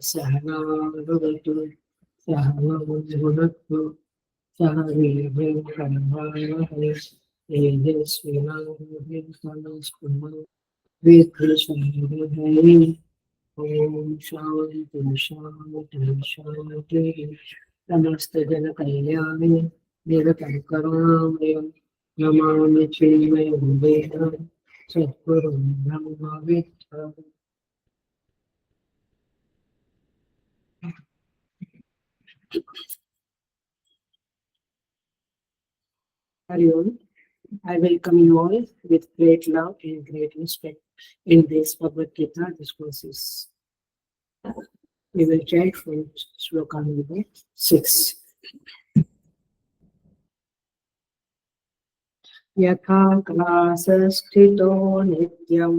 सहना भवतु सहनौ भुनक्तु सह वीर्यं तेजस्विनावधीतमस्तु मा विद्विषावहै। ओम शांति शांति शांति। नमस्ते जन कल्याणे निरतं करुणामयं नमामि चिन्मयं वेदं सद्गुरुं ब्रह्मविद्यां। Hari Om. I welcome you all with great love and great respect in this Bhagavad Gita discourses. We will chant from Shloka number 6. यथा क्लासस्थितो नित्यं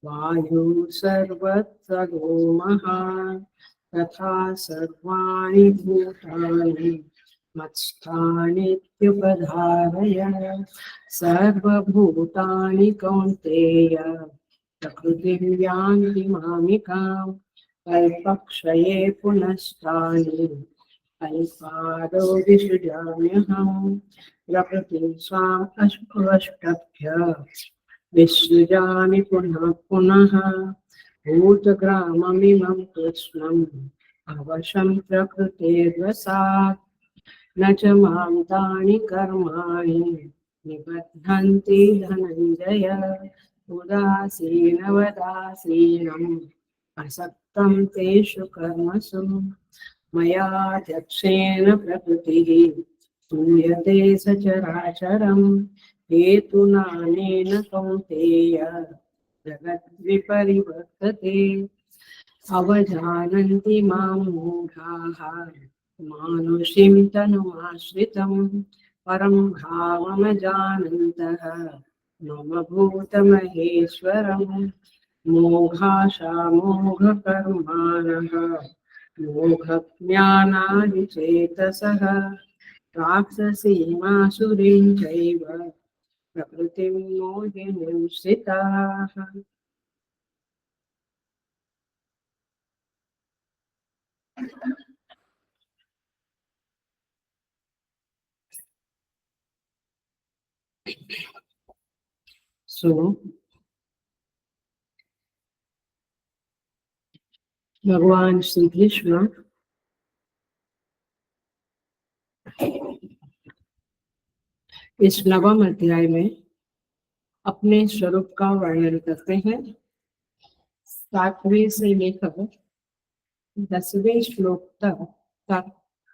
वायु सर्वत्र महान् तथा सर्वाणि भूतानि मत्स्थानीत्युपधारय। सर्वभूतानि कौन्तेय प्रकृतिं यान्ति मामिकाम् कल्पक्षये पुनस्तानि कल्पादो विसृजाम्यहम्। प्रकृतिं स्वाम् अष्टभ्य विसृजामि पुनः पुनः। भूतग्राममिमं कृष्णम् अवशं प्रकृतेर्वसात् न च मां तानि कर्माणि निबध्नन्ति धनञ्जय। उदासीनवदासीनम् असक्तं तेषु कर्मसु मयाध्यक्षेण प्रकृतिः सूयते सचराचरम्। हेतुनानेन कौन्तेय जगद्विपरिवर्तते। अवजानन्ति मां मूढाः मानुषीं तनुमाश्रितम् परं भावमजानन्तः मम भूतमहेश्वरम्। मोघाशामोघकर्माणः मोघज्ञानादिचेतसः राक्षसीमासुरीं चैव प्रकृतिं मोहिनीं श्रिताः। So, भगवान श्री कृष्ण इस नवम अध्याय में अपने स्वरूप का वर्णन करते हैं। 7वें से लेकर 10वें श्लोक तक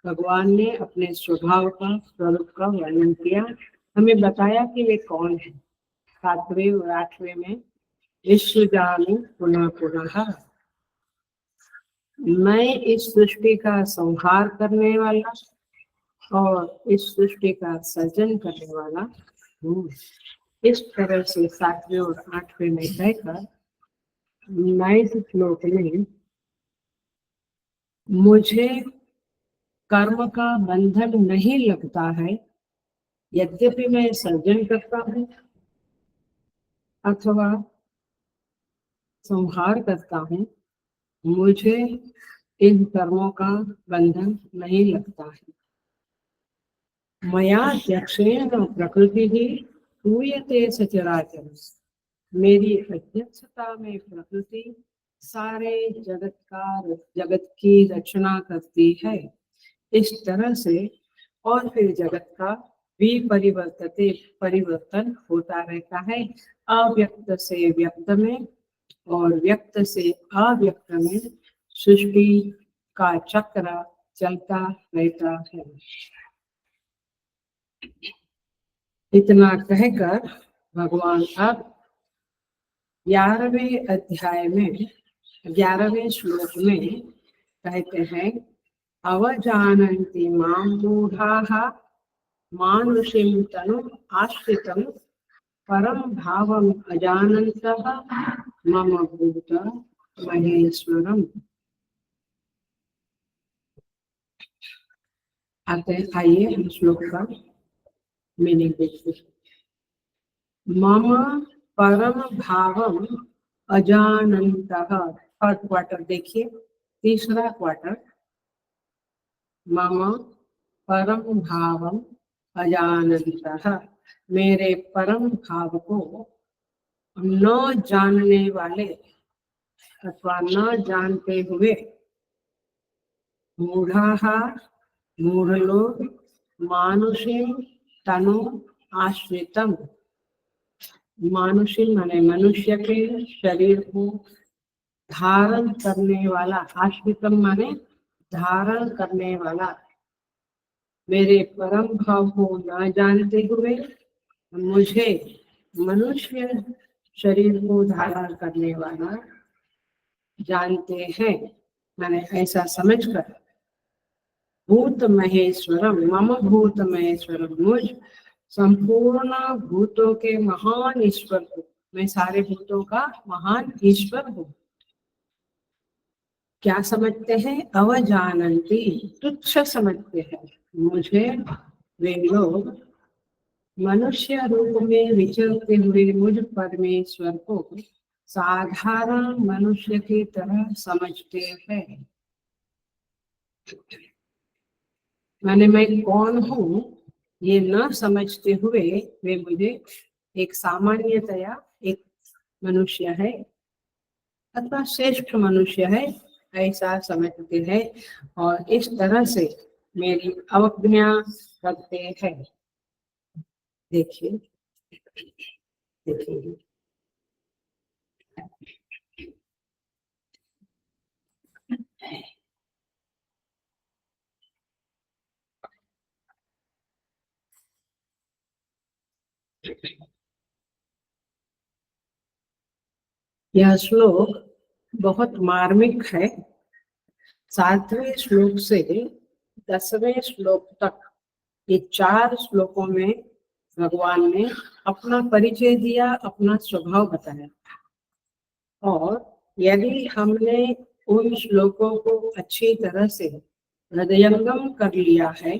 भगवान ने अपने स्वभाव का स्वरूप का वर्णन किया, हमें बताया कि वे कौन है। 7वें और 8वें में विश्वजामि पुनः पुनः, मैं इस सृष्टि का संहार करने वाला और इस सृष्टि का सर्जन करने वाला हूँ। इस तरह से 7वें और 8वें में कहकर 9वें श्लोक में मुझे कर्म का बंधन नहीं लगता है, यद्यपि मैं सर्जन करता हूँ अथवा संहार करता हूँ, मुझे इन कर्मों का बंधन नहीं लगता है। मया अध्यक्षेण प्रकृति ही सूयते सचराचर, मेरी अध्यक्षता में प्रकृति सारे जगत की रचना करती है। इस तरह से और फिर जगत का विपरिवर्तते परिवर्तन होता रहता है, अव्यक्त से व्यक्त में और व्यक्त से अव्यक्त में सृष्टि का चक्र चलता रहता है। इतना कहकर भगवान अब 11वें अध्याय में 11वें श्लोक में कहते हैं अवजानन्ति मां मूढ़ाः मानुषीं तनुम् आश्रितं परम भावम् अजानन्तः मम भूत महेश्वरम। आइए हम श्लोक का मीनिंग देखते हैं। मम परम भावम अजानन्तः, थर्ड क्वार्टर देखिए, तीसरा क्वार्टर। मम परम भावम अजानन्तः, मेरे परम भाव को न जानने वाले अथवा न जानते हुए मूढ़ाः, मूढ़ लोग, मानुषीं तनु आश्रितम, मानुषी माने मनुष्य के शरीर को धारण करने वाला, आश्रितम माने धारण करने वाला, मेरे परम भाव को न जानते हुए मुझे मनुष्य शरीर को धारण करने वाला जानते हैं, माने ऐसा समझकर भूत महेश्वरम, मम भूत महेश्वरम, मुझ संपूर्ण भूतों के महान ईश्वर को, मैं सारे भूतों का महान ईश्वर हूँ। क्या समझते हैं? अवजानन्ति, तुच्छ समझते हैं मुझे वे लोग, मनुष्य रूप में विचरते हुए मुझ परमेश्वर को साधारण मनुष्य की तरह समझते हैं। माने मैं कौन हूँ ये न समझते हुए वे मुझे एक सामान्यतया एक मनुष्य है अथवा श्रेष्ठ मनुष्य है ऐसा समझते हैं और इस तरह से मेरी अवज्ञा करते हैं। देखिए देखिए यह श्लोक बहुत मार्मिक है। 7वें श्लोक से 10वें श्लोक तक ये 4 श्लोकों में भगवान ने अपना परिचय दिया, अपना स्वभाव बताया। और यदि हमने उन श्लोकों को अच्छी तरह से हृदयंगम कर लिया है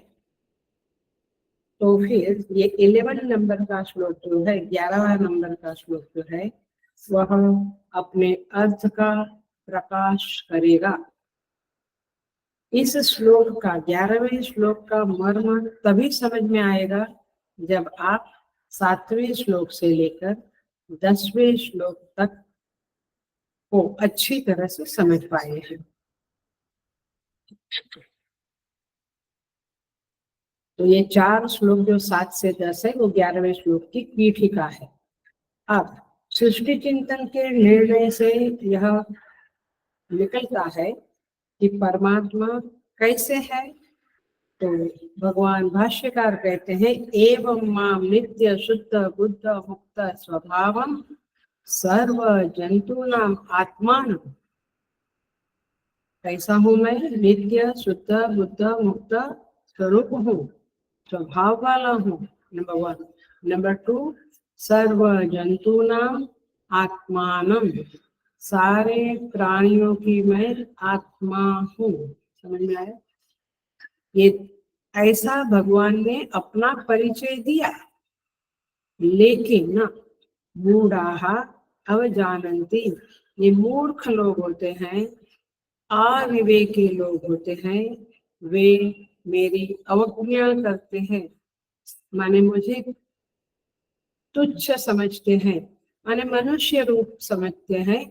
तो फिर ये 11 नंबर का श्लोक जो है, 11वां नंबर का श्लोक जो है, वह अपने अर्थ का प्रकाश करेगा। इस श्लोक का 11वें श्लोक का मर्म तभी समझ में आएगा जब आप 7वें श्लोक से लेकर 10वें श्लोक तक को अच्छी तरह से समझ पाए हैं। तो ये 4 श्लोक जो 7 से 10 है वो 11वें श्लोक की पीठिका है। अब सृष्टि चिंतन के निर्णय से यह निकलता है कि परमात्मा कैसे है। तो भगवान भाष्यकार कहते हैं एवं मां नित्य शुद्ध बुद्ध मुक्त स्वभावम सर्व जंतूनाम आत्मान, कैसा हूं मैं? नित्य शुद्ध बुद्ध मुक्त स्वरूप हूँ, स्वभाव वाला हूँ, नंबर 1। नंबर 2, सर्व जंतूनाम आत्मानम, सारे प्राणियों की मैं आत्मा हूँ। समझ में आया? ये ऐसा भगवान ने अपना परिचय दिया। लेकिन मूढ़ाः अवजानन्ति, ये मूर्ख लोग होते हैं, अविवेकी लोग होते हैं, वे मेरी अवज्ञा करते हैं, माने मुझे तुच्छ समझते हैं, माने मनुष्य रूप समझते हैं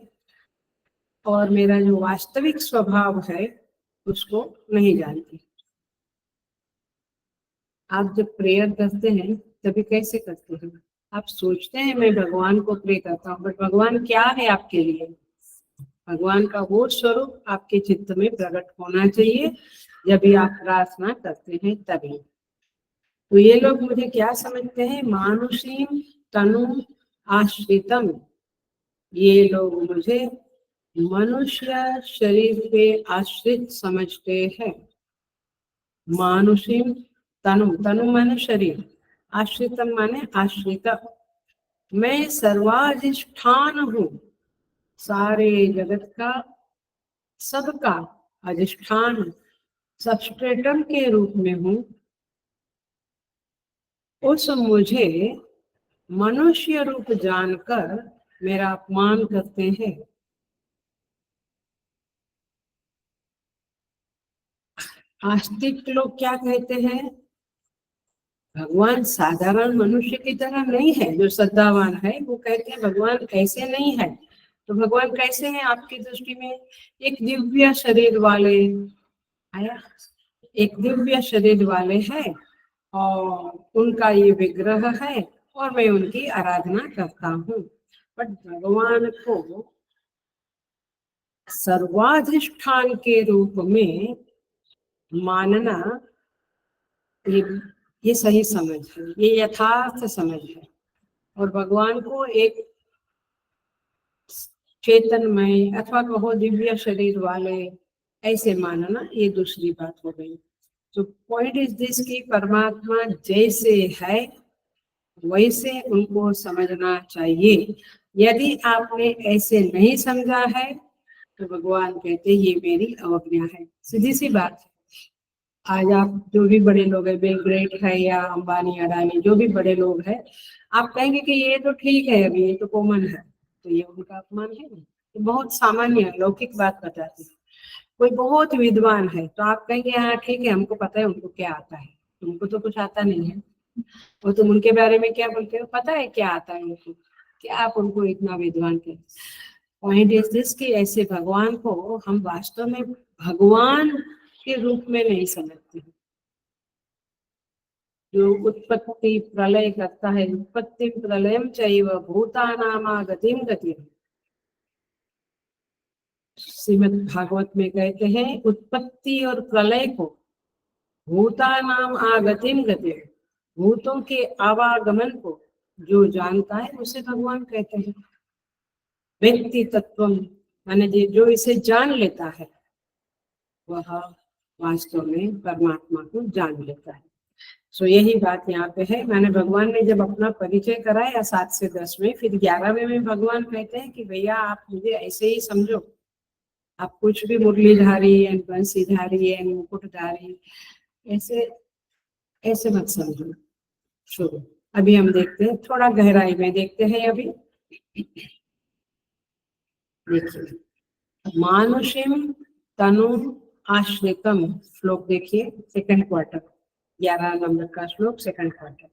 और मेरा जो वास्तविक स्वभाव है उसको नहीं जानते। आप जब प्रेयर करते हैं तभी कैसे करते हैं? आप सोचते हैं मैं भगवान को प्रे करता हूँ, बट भगवान क्या है आपके लिए? भगवान का वो स्वरूप आपके चित्त में प्रकट होना चाहिए जब भी आप प्रार्थना करते हैं तभी। तो ये लोग मुझे क्या समझते हैं? मानुषीम तनु आश्रितम, ये लोग मुझे मनुष्य शरीर पे आश्रित समझते हैं। मानुषिम तनु, तनु माने शरीर, आश्रितम माने आश्रित। मैं सर्वाधिष्ठान हूँ, सारे जगत का, सबका अधिष्ठान, सबस्ट्रेटम के रूप में हूँ। उस मुझे मनुष्य रूप जानकर मेरा अपमान करते हैं। आस्तिक लोग क्या कहते हैं? भगवान साधारण मनुष्य की तरह नहीं है। जो श्रद्धावान है वो कहते हैं भगवान ऐसे नहीं है। तो भगवान कैसे हैं आपकी दृष्टि में? एक दिव्य शरीर वाले, आया, एक दिव्य शरीर वाले हैं और उनका ये विग्रह है और मैं उनकी आराधना करता हूँ। बट भगवान को सर्वाधिष्ठान के रूप में मानना, ये सही समझ है, ये यथार्थ समझ है। और भगवान को एक चेतनमय अथवा कहो दिव्य शरीर वाले ऐसे मानना, ये दूसरी बात हो गई। तो पॉइंट इज दिस कि परमात्मा जैसे है वैसे उनको समझना चाहिए। यदि आपने ऐसे नहीं समझा है तो भगवान कहते ये मेरी अवज्ञा है। सीधी सी बात है। आज आप जो भी बड़े लोग हैं, बिल गेट्स है या अंबानी अडानी, जो भी बड़े लोग हैं, आप कहेंगे कि ये तो ठीक है, अभी ये तो कॉमन है, तो ये उनका अपमान है ना? तो बहुत सामान्य लौकिक बात बताती है। कोई बहुत विद्वान है तो आप कहेंगे हाँ ठीक है, हमको पता है उनको क्या आता है, तुमको तो कुछ आता नहीं है, और तुम उनके बारे में क्या बोलते हो? पता है क्या आता है उनको, क्या आप उनको इतना विद्वान कहते? पॉइंट इज दिस कि ऐसे भगवान को हम वास्तव में भगवान के रूप में नहीं समझते हैं। जो उत्पत्ति प्रलय करता है, उत्पत्ति प्रलयम चैव भूतानामागतिम गतिम, श्रीमद् भागवत में कहते हैं उत्पत्ति और प्रलय को भूतानाम आगतिम गतिम, भूतों के आवागमन को जो जानता है उसे भगवान कहते हैं। व्यक्ति तत्व माने जो इसे जान लेता है वह वास्तव में परमात्मा को जान लेता है। सो यही बात यहाँ पे है। मैंने भगवान ने जब अपना परिचय कराया 7 से 10 में, फिर 11वें में भगवान कहते हैं कि भैया आप मुझे ऐसे ही समझो, आप कुछ भी मुरलीधारी एंड बंसीधारी एंड मुकुटधारी ऐसे ऐसे मत समझो। शुरू अभी हम देखते हैं, थोड़ा गहराई में देखते हैं। अभी देखिए, मानुषिम तनु आश्रितम, श्लोक देखिए, सेकंड क्वार्टर, 11 नंबर का श्लोक, सेकंड क्वार्टर।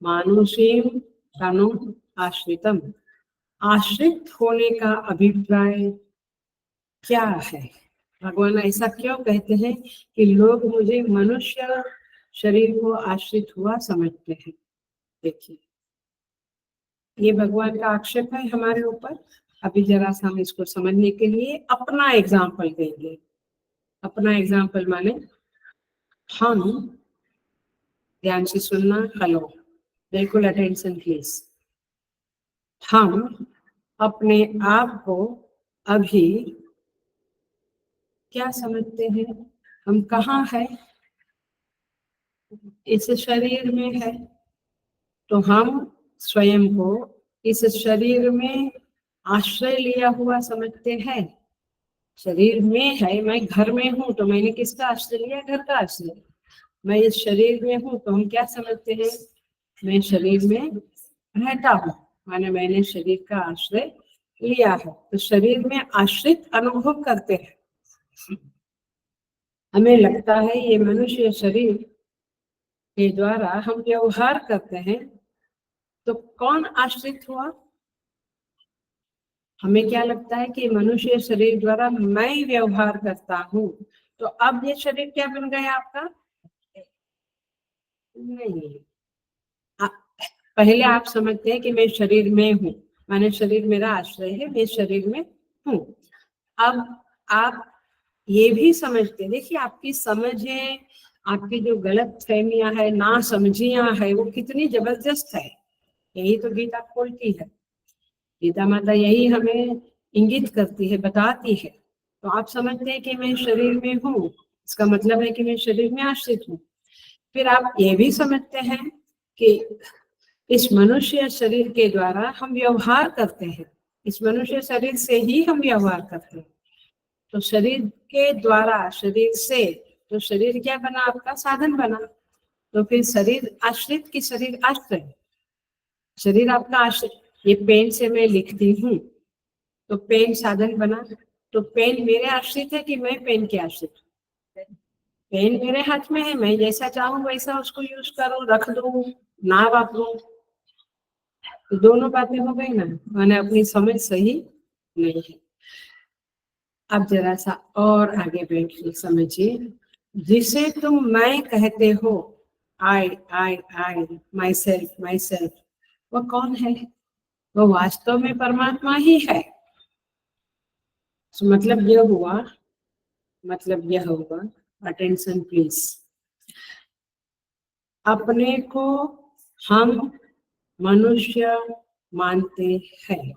मानुषिम तनु आश्रितम, आश्रित होने का अभिप्राय क्या है? भगवान ऐसा क्यों कहते हैं कि लोग मुझे मनुष्य शरीर को आश्रित हुआ समझते हैं? देखिए, ये भगवान का आक्षेप है हमारे ऊपर। अभी जरा सा हम इसको समझने के लिए अपना एग्जाम्पल देंगे। अपना एग्जाम्पल माने हम, ध्यान से सुनना, हेलो, बिल्कुल अटेंशन प्लीज। हम अपने आप को अभी क्या समझते हैं? हम कहाँ है? इस शरीर में है। तो हम स्वयं को इस शरीर में आश्रय लिया हुआ समझते हैं। शरीर में है, मैं घर में हूँ तो मैंने किसका आश्रय लिया? घर का आश्रय। मैं इस शरीर में हूँ तो हम क्या समझते हैं? मैं शरीर में रहता हूँ, माने मैंने शरीर का आश्रय लिया है। तो शरीर में आश्रित अनुभव करते हैं। हमें लगता है ये मनुष्य शरीर के द्वारा हम व्यवहार करते हैं, तो कौन आश्रित हुआ? हमें क्या लगता है कि मनुष्य शरीर द्वारा मैं व्यवहार करता हूँ, तो अब ये शरीर क्या बन गया आपका? नहीं। पहले आप समझते हैं कि मैं शरीर में हूँ, माने शरीर मेरा आश्रय है, मैं शरीर में हूँ। अब आप ये भी समझते, देखिए आपकी समझ है, आपकी जो गलत फहमियां है, ना समझियां है, वो कितनी जबरदस्त है। यही तो गीता खोलती है। गीता माता यही हमें इंगित करती है, बताती है। तो आप समझते हैं कि मैं शरीर में हूँ, इसका मतलब है कि मैं शरीर में आश्रित हूँ। फिर आप ये भी समझते हैं कि इस मनुष्य शरीर के द्वारा हम व्यवहार करते हैं, इस मनुष्य शरीर से ही हम व्यवहार करते हैं। तो शरीर के द्वारा, शरीर से, तो शरीर क्या बना? आपका साधन बना। तो फिर शरीर आश्रित की शरीर आश्रय? शरीर आपका आश्रित। ये पेन से मैं लिखती हूँ, तो पेन साधन बना। तो पेन मेरे आश्रित है कि मैं पेन के आश्रित? पेन मेरे हाथ में है, मैं जैसा चाहूँ वैसा उसको यूज करूँ, रख दूँ, ना वापरूं। तो दोनों बातें हो गई ना, मैंने अपनी समझ सही नहीं है। अब जरा सा और आगे बैठ के समझिए। जिसे तुम मैं कहते हो, आई आई आई, माई सेल्फ, वो कौन है? वो वास्तव में परमात्मा ही है। तो मतलब यह हुआ, अटेंशन प्लीज। अपने को हम मनुष्य मानते हैं,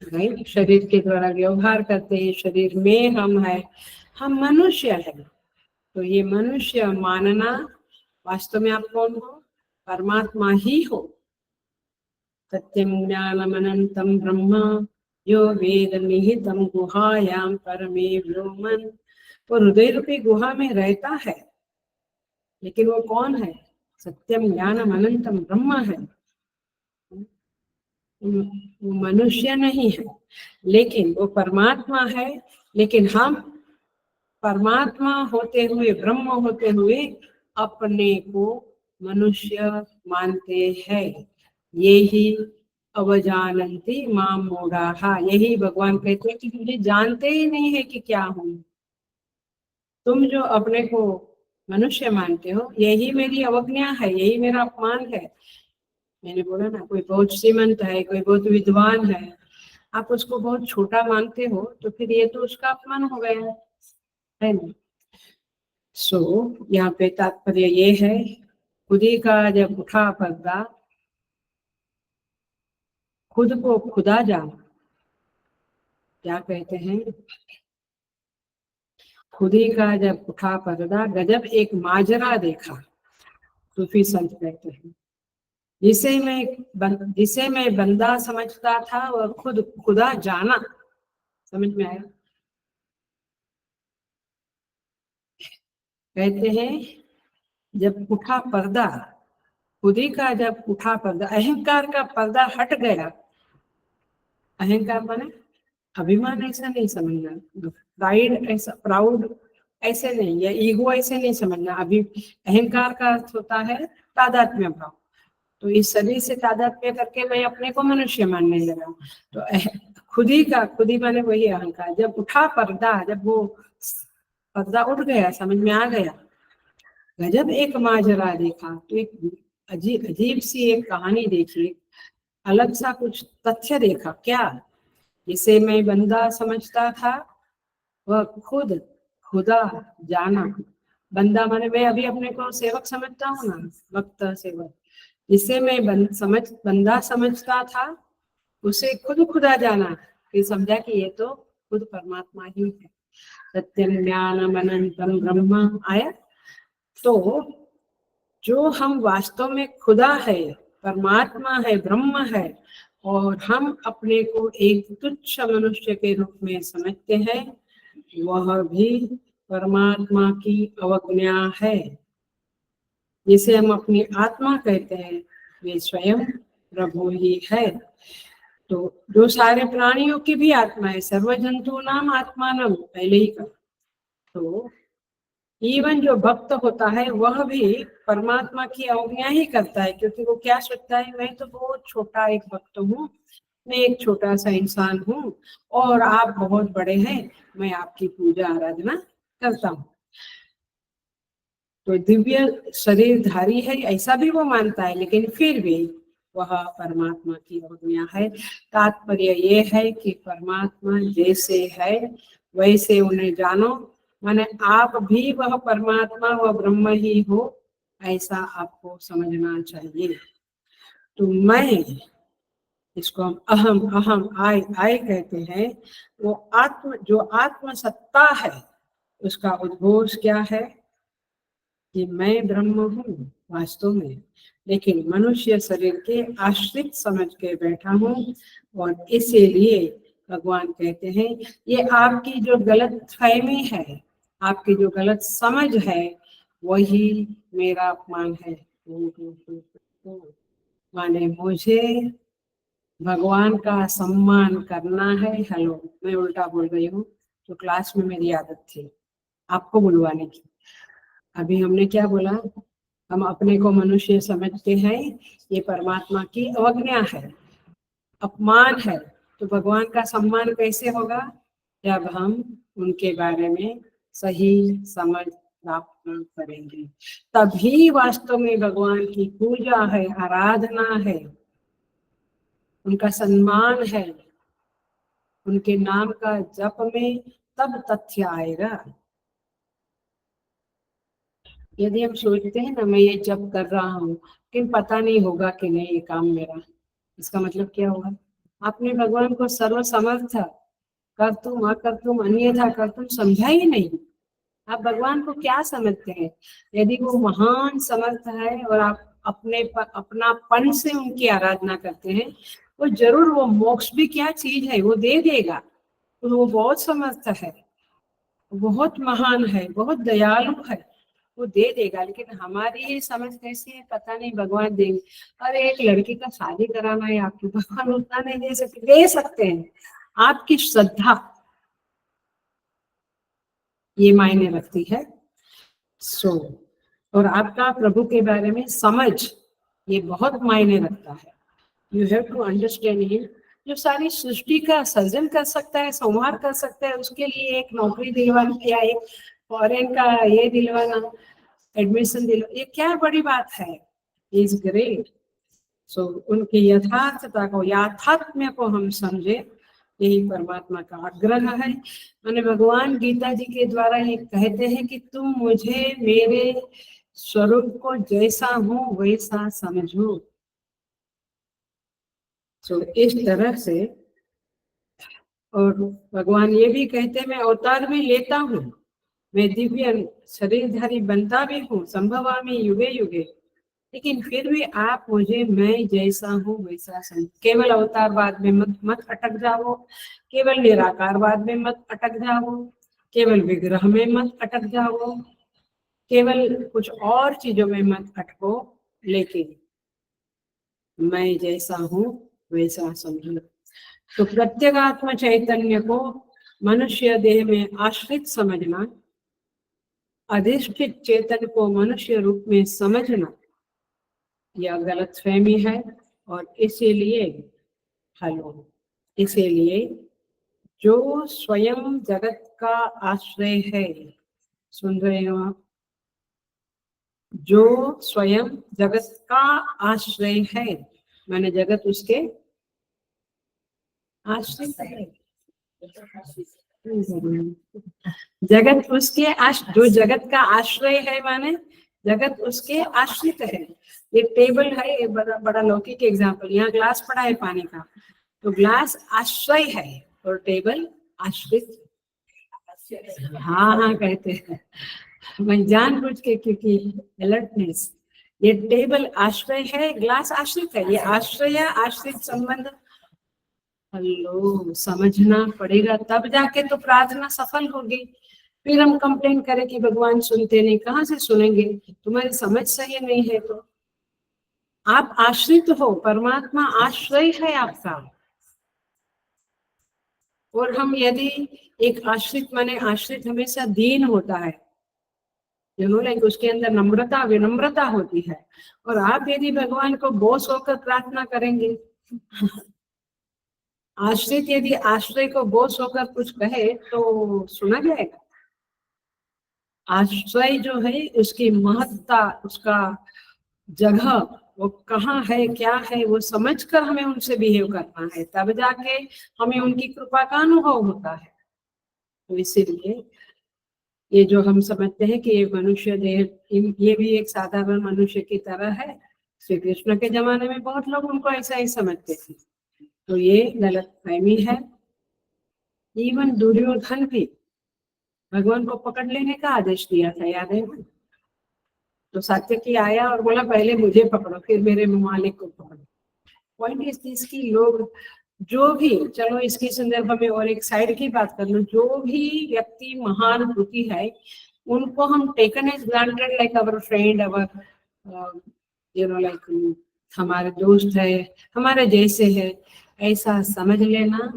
राइट? शरीर के द्वारा व्यवहार करते हैं, शरीर में हम है, हम मनुष्य है। तो ये मनुष्य मानना, वास्तव में आप कौन हो? परमात्मा ही हो। सत्यम ज्ञानम अनंतम ब्रह्म यो वेद निहितम गुहायाम परमे व्योमन। वो हृदय रूपी गुहा में रहता है, लेकिन वो कौन है? सत्यम ज्ञानम अनंतम ब्रह्म है। वो मनुष्य नहीं है, लेकिन वो परमात्मा है। लेकिन हम परमात्मा होते हुए, ब्रह्म होते हुए अपने को मनुष्य मानते हैं। यही अवजानन्ति माम मूढ़ाः, यही भगवान कहते हैं कि मुझे जानते ही नहीं है कि क्या हूँ। तुम जो अपने को मनुष्य मानते हो, यही मेरी अवज्ञा है, यही मेरा अपमान है। मैंने बोला ना, कोई बहुत श्रीमंत है, कोई बहुत विद्वान है, आप उसको बहुत छोटा मानते हो, तो फिर ये तो उसका अपमान हो गया है ना। सो यहाँ पे तात्पर्य ये है, खुदी का जब उठा पर्दा, खुद को खुदा जाना। क्या कहते हैं? खुदी का जब उठा पर्दा, गजब एक माजरा देखा, सूफी संत कहते हैं। जिसे मैं बंदा समझता था, वह खुद खुदा जाना। समझ में आया? कहते हैं जब उठा पर्दा, खुदी का जब उठा पर्दा, अहंकार का पर्दा हट गया। अहंकार माने अभिमान, ऐसा नहीं समझना। प्राइड ऐसा, प्राउड ऐसे नहीं, या ईगो ऐसे नहीं समझना। अभी अहंकार का अर्थ होता है तादात्म्य भाव। तो इस शरीर से तादात्म्य करके मैं अपने को मनुष्य मानने लगा। तो खुदी माने वही अहंकार। जब उठा पर्दा, जब वो पर्दा उठ गया, समझ में आ गया, गजब एक माजरा देखा। तो एक अजीब अजीब सी एक कहानी देखी, अलग सा कुछ तथ्य देखा। क्या? जिसे मैं बंदा समझता था, वह खुद खुदा जाना। बंदा माने मैं अभी अपने को सेवक समझता हूँ ना, भक्त सेवक। जिसे मैं बंदा समझता था, उसे खुद खुदा जाना। फिर समझा कि ये तो खुद परमात्मा ही है। सत्यम ज्ञानम अनंतम ब्रह्म आया। तो जो हम वास्तव में खुदा है, परमात्मा है, ब्रह्म है, और हम अपने को एक तुच्छ मनुष्य के रूप में समझते हैं, वह भी परमात्मा की अवज्ञा है। जिसे हम अपनी आत्मा कहते हैं, वे स्वयं प्रभु ही है। तो जो सारे प्राणियों की भी आत्मा है, सर्व जंतु नाम आत्मानम, पहले ही कहा। तो इवन जो भक्त होता है, वह भी परमात्मा की अवज्ञा ही करता है, क्योंकि वो क्या सोचता है, मैं तो बहुत छोटा एक भक्त हूँ, मैं एक छोटा सा इंसान हूँ, और आप बहुत बड़े हैं, मैं आपकी पूजा आराधना करता हूँ। तो दिव्य शरीरधारी है, ऐसा भी वो मानता है, लेकिन फिर भी वह परमात्मा की अवज्ञा है। तात्पर्य ये है कि परमात्मा जैसे है वैसे उन्हें जानो। माने आप भी वह परमात्मा, वह ब्रह्म ही हो, ऐसा आपको समझना चाहिए। तो मैं इसको हम अहम अहम आय आय कहते हैं। वो जो आत्म सत्ता है उसका उद्घोष क्या है कि मैं ब्रह्म हूँ वास्तव में, लेकिन मनुष्य शरीर के आश्रित समझ के बैठा हूँ। और इसीलिए भगवान कहते हैं ये आपकी जो गलत फहमी है, आपकी जो गलत समझ है, वही मेरा अपमान है। माने मुझे भगवान का सम्मान करना है। हेलो, मैं उल्टा बोल रही हूँ, तो क्लास में मेरी आदत थी आपको बुलवाने की। अभी हमने क्या बोला, हम अपने को मनुष्य समझते हैं, ये परमात्मा की अवज्ञा है, अपमान है। तो भगवान का सम्मान कैसे होगा, जब हम उनके बारे में सही समझ प्राप्त करेंगे, तभी वास्तव में भगवान की पूजा है, आराधना है, उनका सम्मान है, उनके नाम का जप में तब तथ्य आएगा। यदि हम सोचते हैं ना मैं ये जप कर रहा हूँ लेकिन पता नहीं होगा कि नहीं ये काम मेरा, इसका मतलब क्या हुआ, आपने भगवान को सर्व समर्थ कर तुम अकर तुम अन्यथा कर तुम समझा ही नहीं। आप भगवान को क्या समझते हैं? यदि वो महान समर्थ है और आप अपनापन से उनकी आराधना करते हैं, वो जरूर वो मोक्ष भी क्या चीज है वो दे देगा। तो वो बहुत समर्थ है, बहुत महान है, बहुत दयालु है, वो दे देगा। लेकिन हमारी ये समझ कैसी है पता नहीं, भगवान देंगे। अरे एक लड़की का शादी कराना है आपको, भगवान उतना नहीं दे सकते, दे सकते हैं। आपकी श्रद्धा ये मायने रखती है। सो और आपका प्रभु के बारे में समझ ये बहुत मायने रखता है। You have to understand him. जो सारी सृष्टि का सर्जन कर सकता है, संहार कर सकता है, उसके लिए एक नौकरी दिलवाना या एक फॉरेन का ये दिलवाना, एडमिशन दिलवा, ये क्या बड़ी बात है। Is great. सो उनकी यथार्थता को, याथात्म्य को हम समझे, यही परमात्मा का आग्रह है। मैंने भगवान गीता जी के द्वारा ये कहते हैं कि तुम मुझे मेरे स्वरूप को जैसा हूँ वैसा समझो। तो इस तरह से, और भगवान ये भी कहते हैं मैं अवतार भी लेता हूँ, मैं दिव्य शरीरधारी बनता भी हूँ, संभवामि युगे युगे, लेकिन फिर भी आप मुझे मैं जैसा हूँ वैसा समझ। केवल अवतारवाद में मत अटक जाओ, केवल निराकारवाद में मत अटक जाओ, केवल विग्रह में मत अटक जाओ, केवल कुछ और चीजों में मत अटको, लेकिन मैं जैसा हूँ वैसा समझो। तो प्रत्यगात्म चैतन्य को मनुष्य देह में आश्रित समझना, अधिष्ठित चेतन को मनुष्य रूप में समझना, यह गलतफहमी है। और इसीलिए इसीलिए जो स्वयं जगत का आश्रय है, सुन रहे हो आप, जो स्वयं जगत का आश्रय है, मैंने जगत उसके आश्रित है। जगत उसके जो जगत का आश्रय है, माने जगत उसके आश्रित है। ये टेबल है, ये बड़ा बड़ा लौकिक एग्जाम्पल, यहाँ ग्लास पड़ा है पानी का, तो ग्लास आश्रय है और टेबल आश्रित। हाँ हाँ कहते हैं, मैं जानबूझ के, क्योंकि अलर्टनेस, ये टेबल आश्रय है, ग्लास आश्रित है। ये आश्रय आश्रित संबंध हेलो समझना पड़ेगा, तब जाके तो प्रार्थना सफल होगी। फिर हम कंप्लेन करें कि भगवान सुनते नहीं, कहाँ से सुनेंगे, तुम्हारी समझ सही नहीं है। तो आप आश्रित हो, परमात्मा आश्रय है आपका। और हम यदि एक आश्रित, माने आश्रित हमेशा दीन होता है, लाइक उसके अंदर नम्रता विनम्रता होती है। और आप यदि भगवान को बोस होकर प्रार्थना करेंगे, आश्रित यदि आश्रय को बोस होकर कुछ कहे तो सुना जाएगा। आश्रय जो है उसकी महत्ता, उसका जगह वो कहाँ है, क्या है, वो समझकर हमें उनसे बिहेव करना है, तब जाके हमें उनकी कृपा का अनुभव होता है। तो इसीलिए ये जो हम समझते हैं कि ये मनुष्य देह, ये भी एक साधारण मनुष्य की तरह है, श्री कृष्ण के जमाने में बहुत लोग उनको ऐसा ही समझते थे। तो ये गलत फहमी है। इवन दुर्योधन भी भगवान को पकड़ लेने का आदेश दिया था, याद है? तो सात्यकी आया और बोला पहले मुझे पकड़ो फिर मेरे मालिक को पकड़ो। पॉइंट इस चीज की, लोग जो भी, चलो इसके संदर्भ में और एक साइड की बात कर लो, जो भी व्यक्ति महान होती है उनको हम taken as granted like our friend, our like हमारे दोस्त है, हमारे जैसे है, ऐसा समझ लेना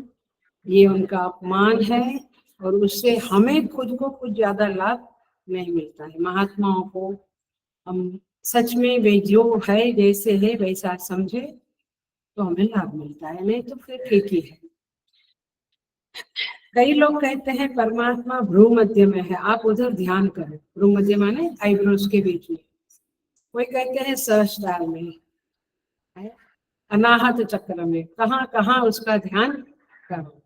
ये उनका अपमान है और उससे हमें खुद को कुछ ज्यादा लाभ नहीं मिलता है। महात्माओं को हम सच में वे जो है जैसे है वैसा समझे तो हमें लाभ मिलता है, नहीं तो फिर ठीक ही है। कई लोग कहते हैं परमात्मा भ्रू मध्य में है, आप उधर ध्यान करें। भ्रू मध्य माने आईब्रोज के बीच में। कोई कहते हैं सहस्त्रार में है, अनाहत चक्र में, कहाँ कहाँ उसका ध्यान करो।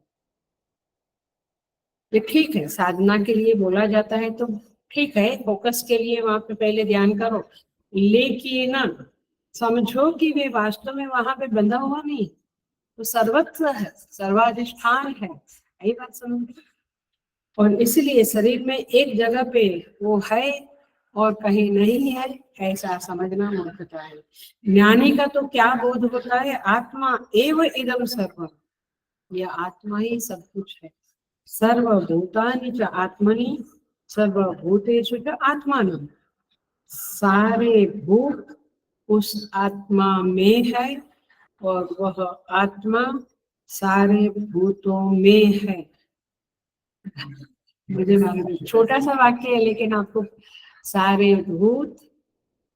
ये ठीक है, साधना के लिए बोला जाता है तो ठीक है, फोकस के लिए वहां पे पहले ध्यान करो, लेकिन ना समझो कि वे वास्तव में वहां पे बंधा हुआ नहीं, तो सर्वत्र है, सर्वाधिष्ठान है, यही बात समझो। और इसलिए शरीर में एक जगह पे वो है और कहीं नहीं है, ऐसा समझना मूर्खता है। ज्ञानी का तो क्या बोध होता है, आत्मा एव इदम सर्वम, यह आत्मा ही सब कुछ है। सर्वभूतानि च आत्मनि सर्वभूतेषु च आत्मानं, सारे भूत उस आत्मा में है और वह आत्मा सारे भूतों में है। मुझे मालूम छोटा सा वाक्य है, लेकिन आपको, सारे भूत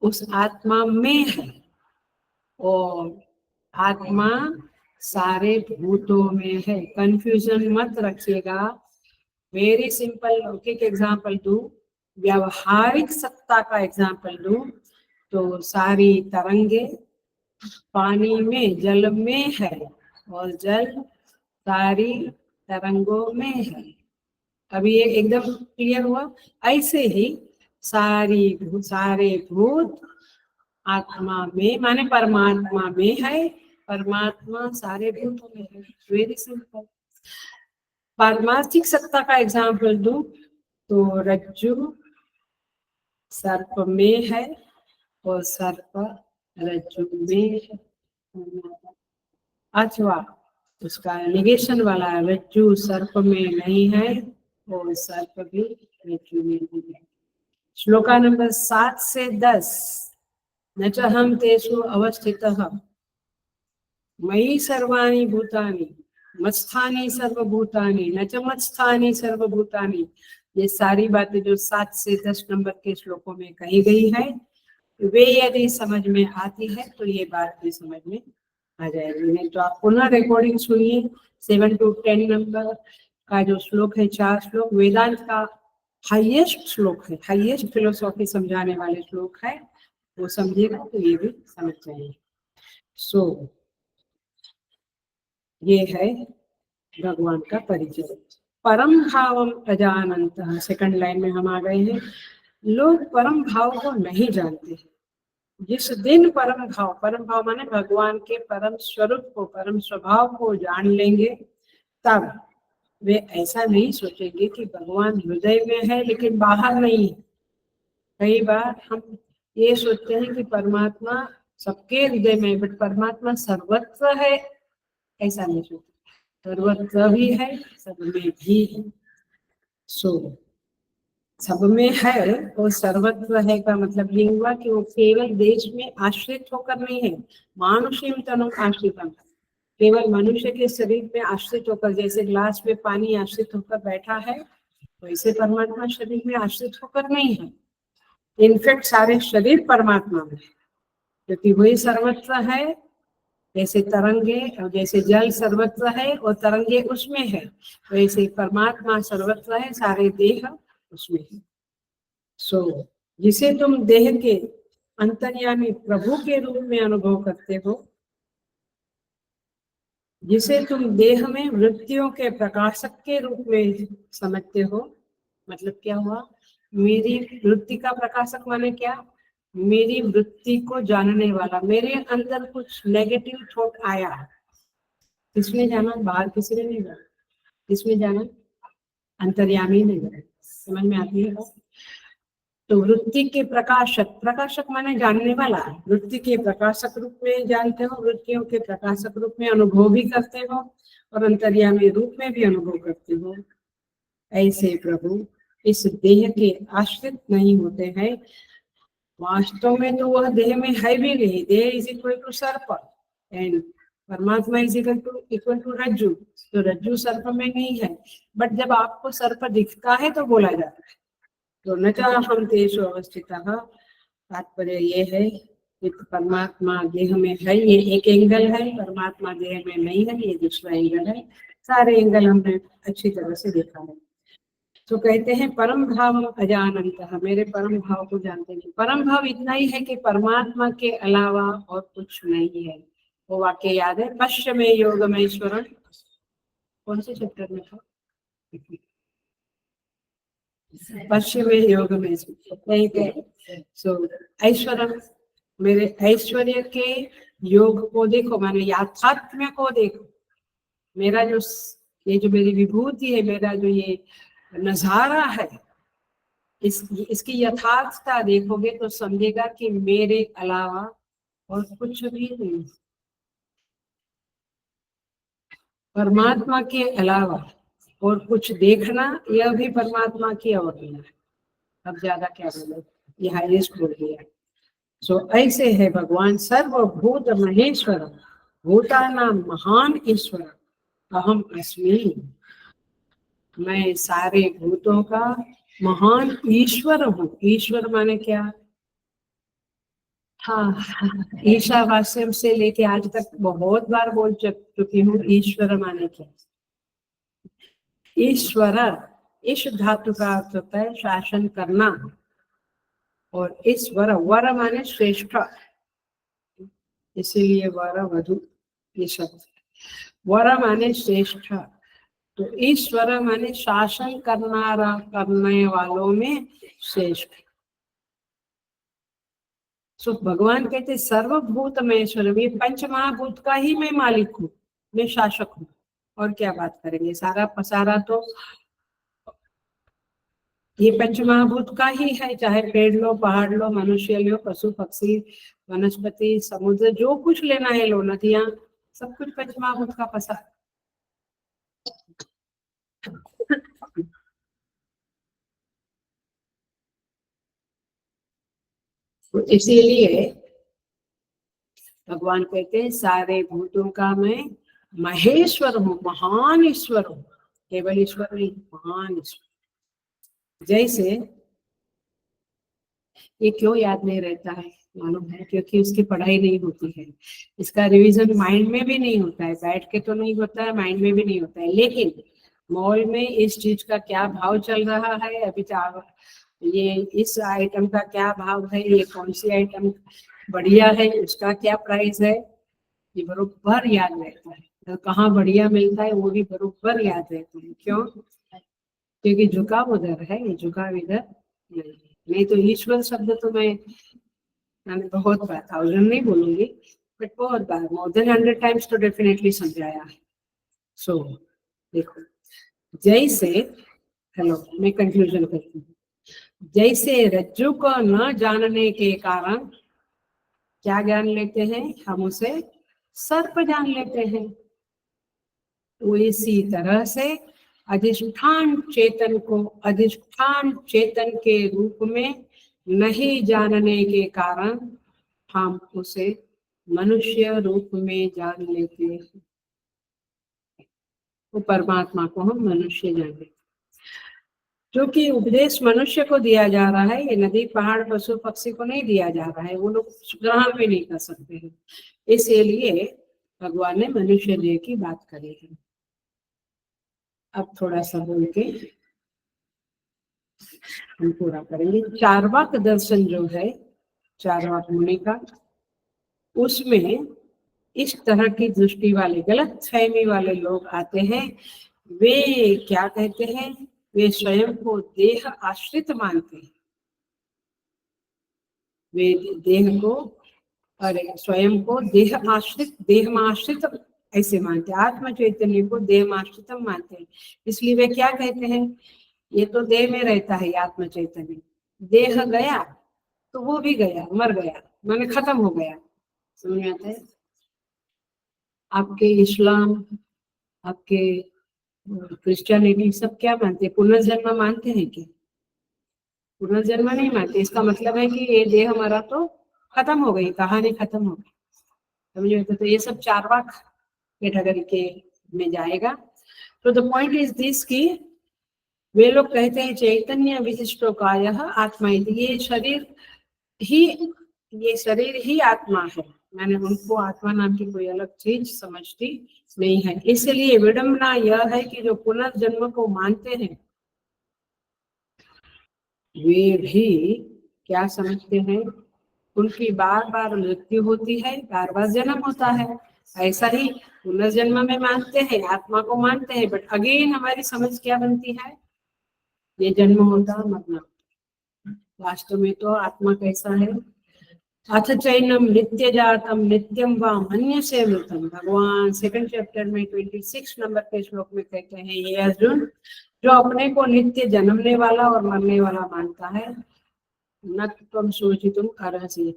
उस आत्मा में है और आत्मा सारे भूतों में है। कंफ्यूजन मत रखिएगा। वेरी सिंपल लौकिक एग्जाम्पल दूं, व्यावहारिक सत्ता का एग्जाम्पल दूं तो सारी तरंगे पानी में, जल में है और जल सारी तरंगों में है। अभी ये एकदम क्लियर हुआ? ऐसे ही सारे भूत आत्मा में माने परमात्मा में है, परमात्मा सारे भूतों में है। Very simple. पारमार्थिक सत्ता का एग्जाम्पल दूं तो रज्जु सर्प में है और सर्प रज्जु में है, अथवा उसका निगेशन वाला, रज्जु सर्प में नहीं है और सर्प भी रज्जु में नहीं है। श्लोका नंबर 7 से 10, न च हम तेषु अवस्थितः मयि सर्वाणि भूतानि मत्स्थानि सर्वभूतानि न च मत्स्थानि सर्वभूतानि। ये सारी बातें जो 7 से 10 नंबर के श्लोकों में कही गई है, वे यदि समझ में आती है तो ये बात भी समझ में आ जाएगी। नहीं तो आप पुनः रिकॉर्डिंग सुनिए। 7 to 10 नंबर का जो श्लोक है, 4 श्लोक वेदांत का हाईएस्ट श्लोक है, हाईएस्ट फिलोसॉफी समझाने वाले श्लोक है, वो समझेगा तो ये भी समझ जाएंगे। सो ये है भगवान का परिचय। परम भावम अजानंतः, सेकंड लाइन में हम आ गए हैं। लोग परम भाव को नहीं जानते। जिस दिन परम भाव माने भगवान के परम स्वरूप को, परम स्वभाव को जान लेंगे, तब वे ऐसा नहीं सोचेंगे कि भगवान हृदय में है लेकिन बाहर नहीं है। कई बार हम ये सोचते हैं कि परमात्मा सबके हृदय में, बट परमात्मा सर्वत्र है, ऐसा नहीं सोचते। सर्वत्र भी है, सब में भी है। सो सब में है और सर्वत्र है का मतलब ये हुआ कि वो केवल देश में आश्रित होकर नहीं है। मानुषीम तनु आश्रितम, केवल मनुष्य के शरीर में आश्रित होकर, जैसे ग्लास में पानी आश्रित होकर बैठा है, वैसे परमात्मा शरीर में आश्रित होकर नहीं है। इनफैक्ट सारे शरीर परमात्मा में है, क्योंकि वही सर्वत्र है। जैसे तरंगे, जैसे जल सर्वत्र है और तरंगे उसमें है, वैसे परमात्मा सर्वत्र है, सारे देह उसमें है। सो जिसे तुम देह के अंतर्यामी प्रभु के रूप में अनुभव करते हो, जिसे तुम देह में वृत्तियों के प्रकाशक के रूप में समझते हो, मतलब क्या हुआ, मेरी वृत्ति का प्रकाशक माने क्या, मेरी वृत्ति को जानने वाला। मेरे अंदर कुछ नेगेटिव थॉट आया, किसने जाना? बाहर किसी ने नहीं जाना। किसने जाना? अंतर्यामी ने जाना। समझ में आती है बात? तो वृत्ति के प्रकाशक, प्रकाशक माने जानने वाला, वृत्ति के प्रकाशक रूप में जानते हो, वृत्तियों के प्रकाशक रूप में अनुभव भी करते हो और अंतर्यामी रूप में भी अनुभव करते हो। ऐसे प्रभु इस देह के आश्रित नहीं होते हैं। वास्तव में तो वह देह में है भी नहीं। देह इज इक्वल टू सर्प एंड परमात्मा इज इक्वल टू रज्जु। तो रज्जु सर्प में नहीं है, बट जब आपको सर्प दिखता है तो बोला जाता है। तो न चाहम तेषु अवस्थितः, तात्पर्य ये है कि परमात्मा देह में है, ये एक एंगल है। परमात्मा देह में नहीं है, ये दूसरा एंगल है। सारे एंगल हमने अच्छी तरह से देखा है। तो कहते हैं परम भाव अजानंतः, मेरे परम भाव को जानते नहीं। परम भाव इतना ही है कि परमात्मा के अलावा और कुछ नहीं है। वो वाक्य याद है, पश्चिम में योग में ईश्वरन, कौन से चैप्टर में था? पश्चिम में योग में नहीं थे। सो ऐश्वर्य, मेरे ऐश्वर्य के योग को देखो, माने याथात्म्य को देखो। मेरा जो ये जो मेरी विभूति है, मेरा जो ये नजारा है, इसकी यथार्थता देखोगे तो समझेगा कि मेरे अलावा और कुछ भी नहीं। परमात्मा के अलावा और कुछ देखना, यह भी परमात्मा की अवहेलना है। अब ज्यादा क्या बोले, ये हाईएस्ट बोल दिया। सो ऐसे है भगवान सर्वभूत महेश्वर, भूतानां महान ईश्वर, अहम अस्मि, मैं सारे भूतों का महान ईश्वर हूँ। ईश्वर माने क्या? हाँ, ईशावास्यम से लेके आज तक बहुत बार बोल चुकी हूँ, ईश्वर माने क्या? ईश्वर, ईश धातु का अर्थ होता है शासन करना, और ईश्वर, वर माने श्रेष्ठ, इसीलिए वर वधु ये शब्द। वर माने श्रेष्ठ, तो ईश्वर माने शासन करने वालों में श्रेष्ठ। सो भगवान कहते सर्वभूत महेश्वर, ये पंच महाभूत का ही मैं मालिक हूँ, मैं शासक हूँ। और क्या बात करेंगे, सारा पसारा तो ये पंच महाभूत का ही है। चाहे पेड़ लो, पहाड़ लो, मनुष्य लो, पशु पक्षी, वनस्पति, समुद्र, जो कुछ लेना है लो, नदियां, सब कुछ पंच महाभूत का पसारा। तो इसीलिए भगवान कहते हैं सारे भूतों का मैं महेश्वर हूँ, महान ईश्वर हूँ। केवल ईश्वर नहीं, महान ईश्वर। जैसे ये क्यों याद नहीं रहता है मालूम है? क्योंकि उसकी पढ़ाई नहीं होती है, इसका रिवीजन माइंड में भी नहीं होता है। बैठ के तो नहीं होता है, माइंड में भी नहीं होता है। लेकिन मॉल में इस चीज का क्या भाव चल रहा है अभी, ये इस आइटम का क्या भाव है, ये कौन सी आइटम बढ़िया है, उसका क्या प्राइस है, ये बरोबर याद रहता है। तो कहाँ बढ़िया मिलता है वो भी बरोबर याद रहता है। क्यों? क्योंकि झुकाव उधर है, झुकाव इधर नहीं। तो ईश्वर शब्द तो मैंने बहुत बार, 1000 नहीं बोलूंगी, बट बहुत बार, मोर देन 100 टाइम्स तो डेफिनेटली समझाया है। सो देखो, जैसे, हेलो, मैं कंक्लूजन करती हूँ। जैसे रज्जु को न जानने के कारण क्या जान लेते हैं हम, उसे सर्प जान लेते हैं। तो इसी तरह से अधिष्ठान चेतन को अधिष्ठान चेतन के रूप में नहीं जानने के कारण हम उसे मनुष्य रूप में जान लेते हैं। तो परमात्मा को हम मनुष्य जान लेते हैं। जो कि उपदेश मनुष्य को दिया जा रहा है, ये नदी पहाड़ पशु पक्षी को नहीं दिया जा रहा है, वो लोग ग्रहण भी नहीं कर सकते हैं। इसीलिए भगवान ने मनुष्य देह की बात करी है। अब थोड़ा सा बोल के हम पूरा करेंगे। चार्वाक दर्शन जो है, चार्वाक मुनि का, उसमें इस तरह की दृष्टि वाले, गलत फहमी वाले लोग आते हैं। वे क्या कहते हैं? वे स्वयं को देह आश्रित मानते हैं। वे देह को, अरे स्वयं को देह में आश्रित ऐसे मानते हैं। आत्म चैतन्य को देहमाश्रितम मानते हैं। इसलिए वे क्या कहते हैं, ये तो देह में रहता है आत्म चैतन्य, देह गया तो वो भी गया, मर गया, माने खत्म हो गया। समझ में आता है? आपके इस्लाम, आपके क्रिश्चियनिटी सब क्या मानते हैं, पुनर्जन्म मानते हैं क्या? पुनर्जन्म नहीं मानते। इसका मतलब है कि ये देह हमारा तो खत्म हो गई, कहानी खत्म हो गई। समझे? तो ये सब चार्वाक कैटेगरी के में जाएगा। तो द पॉइंट इज दिस की वे लोग कहते हैं चैतन्य विशिष्टो काय आत्मा, ये शरीर ही आत्मा है। मैंने उनको आत्मा नाम की कोई अलग चीज समझती नहीं है। इसलिए विडंबना यह है कि जो पुनर्जन्म को मानते हैं वे भी क्या समझते हैं, उनकी बार बार मृत्यु होती है, बार बार जन्म होता है। ऐसा ही पुनर्जन्म में मानते हैं, आत्मा को मानते हैं, बट अगेन हमारी समझ क्या बनती है, ये जन्म होता मरना। वास्तव में तो आत्मा कैसा है, अथ चैनम नित्य जातम नित्यम व मन्यसे मृतम। भगवान सेकंड चैप्टर में 26 नंबर के श्लोक में कहते हैं, ये अर्जुन जो अपने को नित्य जन्मने वाला और मरने वाला मानता है, न तुम सोचितुम अर्हसि।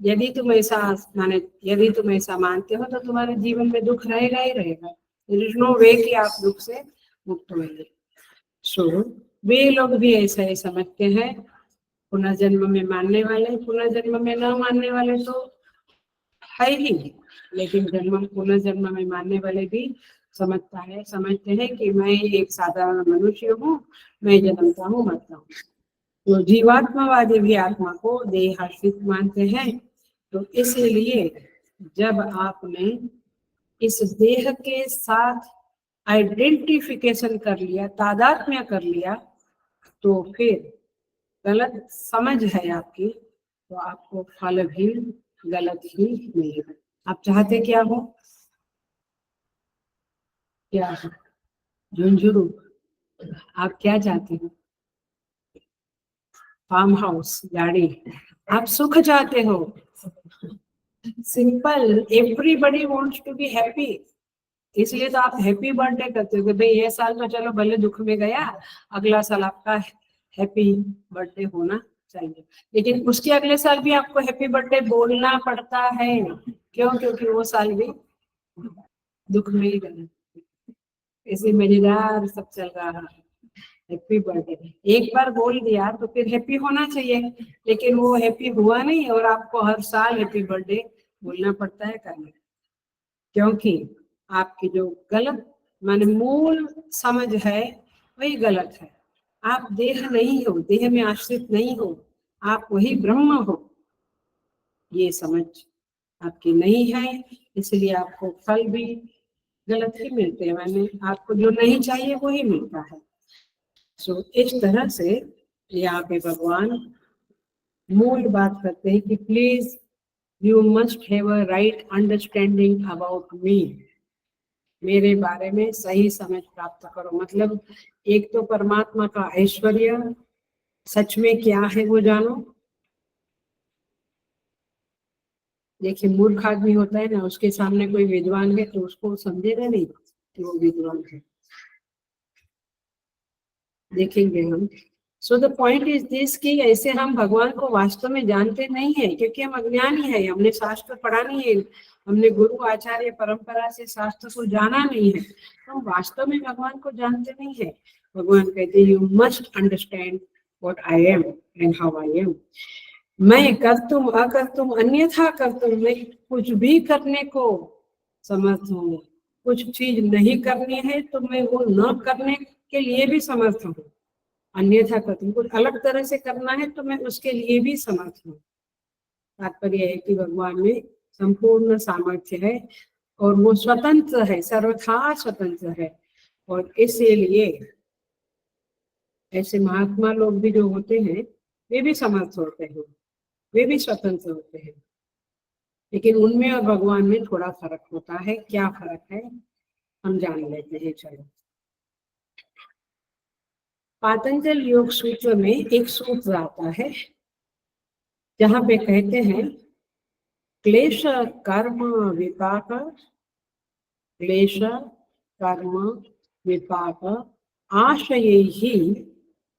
यदि तुम ऐसा माने, यदि तुम ऐसा मानते हो तो तुम्हारे जीवन में दुख रहेगा ही रहेगा। देयर इज नो वे कि आप दुख से मुक्त होंगे। सो वे लोग भी ऐसा ही समझते हैं। पुनर्जन्म में मानने वाले, पुनर्जन्म में न मानने वाले तो है ही, लेकिन जन्म पुनर्जन्म में मानने वाले भी समझते हैं कि मैं एक साधारण मनुष्य हूँ, मैं जन्मता हूँ मरता हूँ। तो जीवात्मावादी भी आत्मा को देहाश्रित मानते हैं। तो इसलिए जब आपने इस देह के साथ आइडेंटिफिकेशन कर लिया, तादात्म्य कर लिया, तो फिर गलत समझ है आपकी, तो आपको फल भी गलत ही मिलेगा। आप चाहते क्या हो, क्या झुंझुरू, आप क्या चाहते हो, फार्म हाउस, गाड़ी, आप सुख चाहते हो। Simple, everybody wants to be happy. इसलिए तो आप हैप्पी बर्थडे करते हो कि भाई ये साल तो चलो भले दुख में गया, अगला साल आपका हैप्पी बर्थडे होना चाहिए। लेकिन उसके अगले साल भी आपको हैप्पी बर्थडे बोलना पड़ता है। क्यों? क्योंकि वो साल भी दुख में ही गया। ऐसे मजेदार सब चल रहा है। हैप्पी बर्थडे एक बार बोल दिया तो फिर हैप्पी होना चाहिए, लेकिन वो हैप्पी हुआ नहीं और आपको हर साल हैप्पी बर्थडे बोलना पड़ता है करना, क्योंकि आपकी जो गलत माने मूल समझ है वही गलत है। आप देह नहीं हो, देह में आश्रित नहीं हो, आप वही ब्रह्म हो, ये समझ आपकी नहीं है। इसलिए आपको फल भी गलत ही मिलते हैं, माने आपको जो नहीं चाहिए वही मिलता है। सो इस तरह से यहाँ पे भगवान मूल बात करते हैं कि please you must have a right understanding about me. मेरे बारे में सही समझ प्राप्त करो। मतलब एक तो परमात्मा का ऐश्वर्य सच में क्या है वो जानो। देखिए मूर्ख आदमी होता है ना, उसके सामने कोई विद्वान है तो उसको समझेगा नहीं कि वो विद्वान है, देखेंगे हम। So the point is this कि ऐसे हम भगवान को वास्तव में जानते नहीं है, क्योंकि हम अज्ञानी है, हमने शास्त्र पढ़ा नहीं है, हमने गुरु आचार्य परंपरा से शास्त्र को जाना नहीं है, तो हम वास्तव में भगवान को जानते नहीं है। भगवान कहते हैं you must understand what I am and how I am. मैं कर तुम अकर तुम अन्यथा कर तुम, मैं कुछ भी करने को समर्थ हूँ। कुछ चीज नहीं करनी है तो मैं वो न करने के लिए भी समर्थ हूँ। अन्यथा कर तुम, कुछ अलग तरह से करना है तो मैं उसके लिए भी समर्थ हूँ। तात्पर्य है कि भगवान में संपूर्ण सामर्थ्य है और वो स्वतंत्र है, सर्वथा स्वतंत्र है। और इसीलिए ऐसे महात्मा लोग भी जो होते हैं वे भी समर्थ होते हैं, वे भी स्वतंत्र होते हैं, लेकिन उनमें और भगवान में थोड़ा फर्क होता है। क्या फर्क है हम जान लेते हैं। चलो, पातंजल योग सूत्र में एक सूत्र आता है जहाँ पे कहते हैं क्लेश कर्म विपाक क्लेश कर्म विपाक आशयैः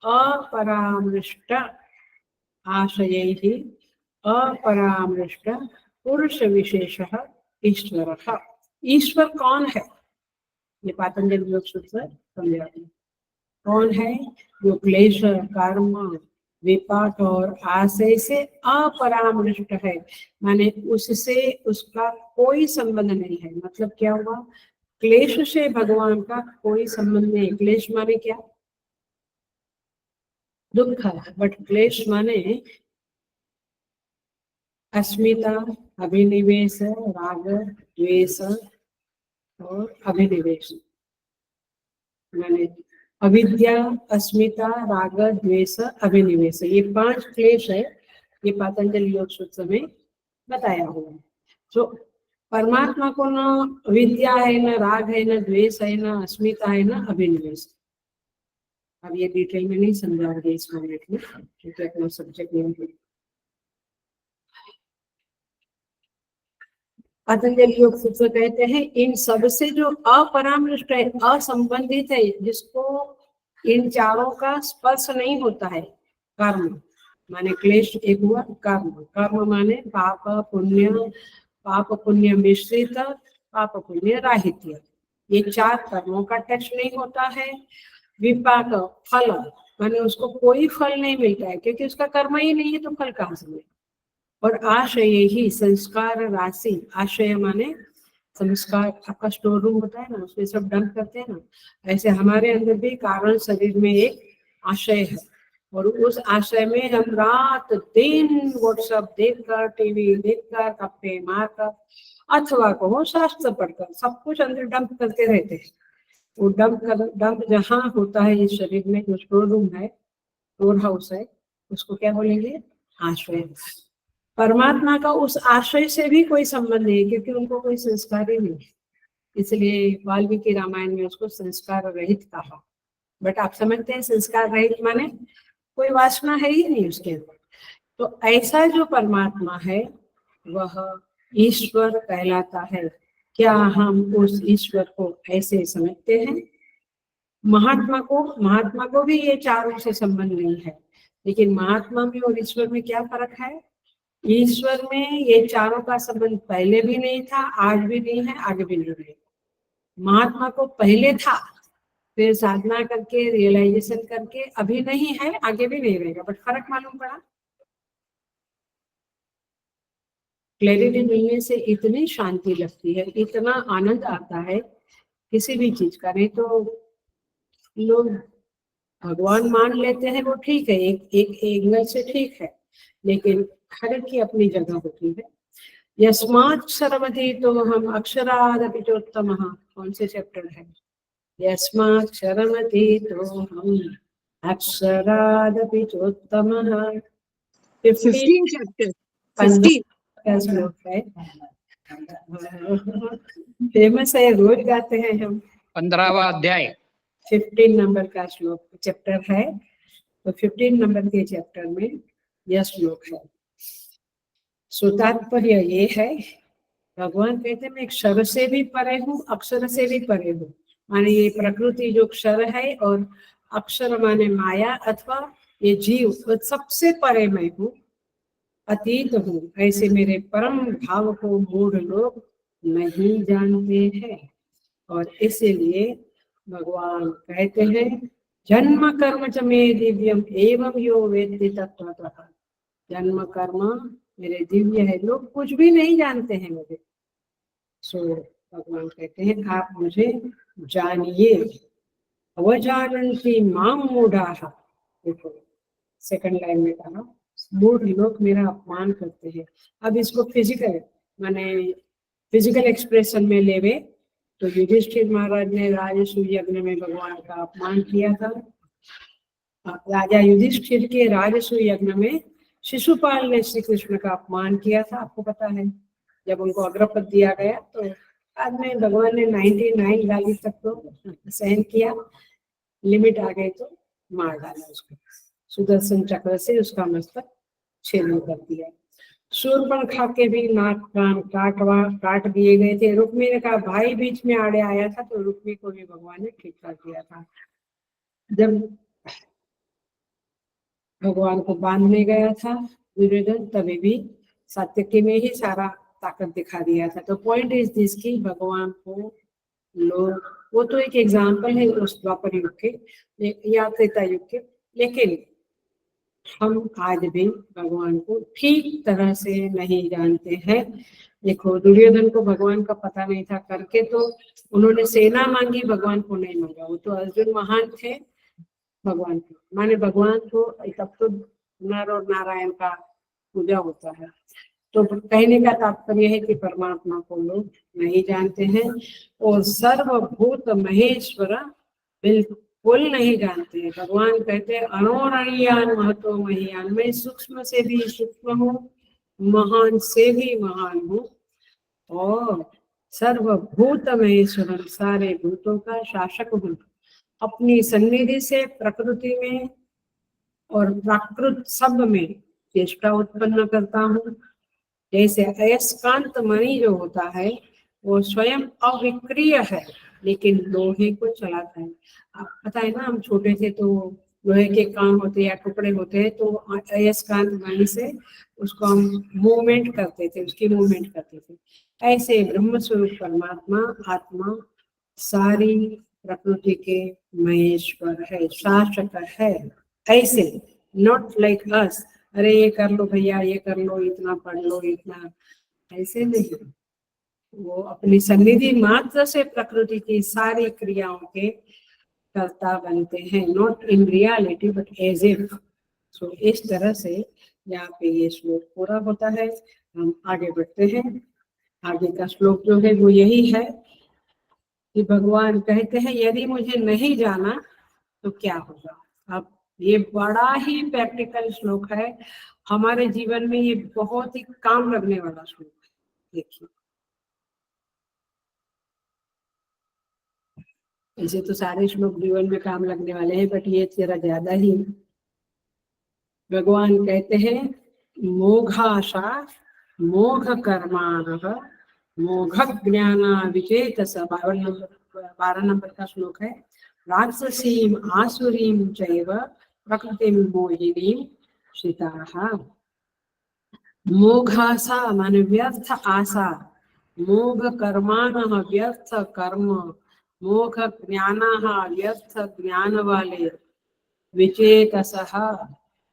अपरामृष्ट आशयैः अपरामृष्ट पुरुष विशेषः ईश्वरः। ईश्वर कौन है, ये पातंजलि योग सूत्र समझाते हैं। कौन है? जो क्लेश कर्म विपाक और आशय से अपरामृष्ट है, माने उससे उसका कोई संबंध नहीं है। मतलब क्या हुआ? क्लेश से भगवान का कोई संबंध नहीं। क्लेश माने क्या? दुख। बट क्लेश माने अस्मिता, अभिनिवेश, राग द्वेष और अभिनिवेश। माने अविद्या, अस्मिता, राग द्वेष, अभिनिवेश, ये 5 क्लेश है। ये पातंजलि योग सूत्र में बताया हुआ है। तो परमात्मा को न विद्या है, न राग है, न द्वेष है, न अस्मिता है, न अभिनिवेश। अब ये डिटेल में नहीं समझाओगे इस मोमेंट में, क्योंकि अपना सब्जेक्ट नहीं है। पतंजलि योग सूत्र कहते हैं इन सब से जो अपरामृष्ट है, असंबंधित है, जिसको इन चारों का स्पर्श नहीं होता है, कर्म माने क्लेश एक हुआ, कर्म कर्म माने पाप पुण्य मिश्रित, पाप पुण्य राहित्य, ये 4 कर्मों का टच नहीं होता है। विपाक फल माने उसको कोई फल नहीं मिलता है, क्योंकि उसका कर्म ही नहीं है, तो फल कहाँ से मिले। और आशय ही संस्कार राशि, आशय माने संस्कार, आपका स्टोर रूम होता है ना, उसमें सब डंप करते हैं ना, ऐसे हमारे अंदर भी कारण शरीर में एक आशय है। और उस आशय में हम रात दिन व्हाट्सएप देखकर, टीवी देखकर, कपड़े मारकर अथवा को शास्त्र पढ़कर सब कुछ अंदर डंप करते रहते हैं। वो डंप जहाँ होता है इस शरीर में, जो स्टोर रूम है, स्टोर हाउस है, उसको क्या बोलेंगे? आश्रय। परमात्मा का उस आश्रय से भी कोई संबंध नहीं, क्योंकि उनको कोई संस्कार ही नहीं, इसलिए वाल्मीकि रामायण में उसको संस्कार रहित कहा। बट आप समझते हैं संस्कार रहित माने कोई वासना है ही नहीं उसके अंदर। तो ऐसा जो परमात्मा है वह ईश्वर कहलाता है। क्या हम उस ईश्वर को ऐसे समझते हैं? महात्मा को भी ये चारों से संबंध नहीं है, लेकिन महात्मा में और ईश्वर में क्या फर्क है? ईश्वर में ये चारों का संबंध पहले भी नहीं था, आज भी नहीं है, आगे भी नहीं रहेगा। महात्मा को पहले था, फिर साधना करके रियलाइजेशन करके अभी नहीं है, आगे भी नहीं रहेगा। बट फर्क मालूम पड़ा? क्लैरिटी मिलने से इतनी शांति लगती है, इतना आनंद आता है किसी भी चीज का। नहीं तो लोग भगवान मान लेते हैं, वो ठीक है, एक एंगल से ठीक है, लेकिन हर एक की अपनी जगह होती है। यस्माक्षरमति तो हम अक्षरादपि चोत्तम, कौन से चैप्टर है? यस्माक्षरमति तो हम अक्षरादपि चोत्तम। 15 chapter 15 का श्लोक है, फेमस है, रोज गाते हैं हम। 15वां अध्याय 15 नंबर का श्लोक चैप्टर है, तो 15 नंबर के चैप्टर में यह श्लोक है। तात्पर्य ये है, भगवान कहते हैं मैं क्षर से भी परे हूँ, अक्षर से भी परे हूँ। माने ये प्रकृति जो क्षर है और अक्षर माने माया अथवा ये जीव, तो सबसे परे मैं हूँ, अतीत हूँ। ऐसे मेरे परम भाव को मूढ़ लोग नहीं जानते हैं। और इसीलिए भगवान कहते हैं जन्म कर्म च मे दिव्यम एवं यो वेत्ति तत्त्वतः। जन्म कर्म मेरे दिव्य है, लोग कुछ भी नहीं जानते हैं मुझे। सो भगवान कहते हैं आप मुझे जानिए। अवजानन्ति मां मूढ़ाः, देखो सेकंड लाइन में कहा मूढ़ लोग मेरा अपमान करते हैं। अब इसको फिजिकल माने फिजिकल एक्सप्रेशन में लेवे तो युधिष्ठिर महाराज ने राजसूय यज्ञ में भगवान का अपमान किया था। राजा युधिष्ठिर के राजसूय यज्ञ में शिशुपाल ने श्री कृष्ण का अपमान किया था, आपको पता है। जब उनको अग्रपद दिया गया तो बाद में भगवान ने 99 गाली तक तो सहन किया, लिमिट आ गई तो मार डाला उसको, सुदर्शन चक्र से उसका मस्तक छेदन कर दिया। शूर्पणखा के भी नाक कान काट दिए गए थे। रुक्मी ने कहा भाई बीच में आड़े आया था तो रुक्मी को भी भगवान ने ठीक कर दिया था। जब भगवान को बांधने गया था दुर्योधन, तभी भी सात्यकी में ही सारा ताकत दिखा दिया था। तो पॉइंट इज दिस की भगवान को लोग, वो तो एक एग्जाम्पल है उस द्वापर युग के या त्रेता युग के, लेकिन हम आज भी भगवान को ठीक तरह से नहीं जानते हैं। देखो दुर्योधन को भगवान का पता नहीं था, करके तो उन्होंने सेना मांगी, भगवान को नहीं मांगा। वो तो अर्जुन महान थे भगवान को, माने भगवान को तब तो नर और नारायण का पूजा होता है। तो कहने का तात्पर्य है कि परमात्मा को लोग नहीं जानते हैं और सर्वभूत महेश्वर बिल्कुल नहीं जानते हैं। भगवान कहते हैं अणोरणीयान महतो महियान, मैं सूक्ष्म से भी सूक्ष्म हूँ, महान से भी महान हूँ और सर्वभूत महेश्वर, सारे भूतों का शासक हूँ। अपनी सन्निधि से प्रकृति में और प्राकृत सब में चेष्टा उत्पन्न करता हूँ। जैसे अयस्कांत मणि जो होता है वो स्वयं अविक्रिय है लेकिन लोहे को चलाता है। पता है ना, हम छोटे थे तो लोहे के काम होते या टुकड़े होते हैं तो अयस्कांत मणि से उसको हम मूवमेंट करते थे, उसकी मूवमेंट करते थे। ऐसे ब्रह्म स्वरूप परमात्मा आत्मा सारी प्रकृति के महेश्वर है, शासक है। ऐसे नॉट लाइक अस, अरे ये कर लो भैया, ये कर लो, इतना पढ़ लो, इतना, ऐसे नहीं। वो अपनी सन्निधि मात्र से प्रकृति की सारी क्रियाओं के कर्ता बनते हैं, not in reality but as if. So इस तरह से यहाँ पे ये श्लोक पूरा होता है। हम आगे बढ़ते हैं। आगे का श्लोक जो है वो यही है कि भगवान कहते हैं यदि मुझे नहीं जाना तो क्या होगा। अब ये बड़ा ही प्रैक्टिकल श्लोक है, हमारे जीवन में ये बहुत ही काम लगने वाला श्लोक है। देखिए, ऐसे तो सारे श्लोक जीवन में काम लगने वाले हैं बट ये जरा ज्यादा ही। भगवान कहते हैं मोघाशा मोघ कर्माणः मोघ ज्ञाना विचेतस, 12 नंबर का श्लोक है। राक्षसीम आसुरीम चैव प्रकृतिम मोहिनीम श्रिताः। मोघाशा माने व्यर्थ आशा, मोघ कर्माणः व्यर्थ कर्म, मोघ ज्ञानाः व्यर्थ ज्ञान वाले, विचेतसः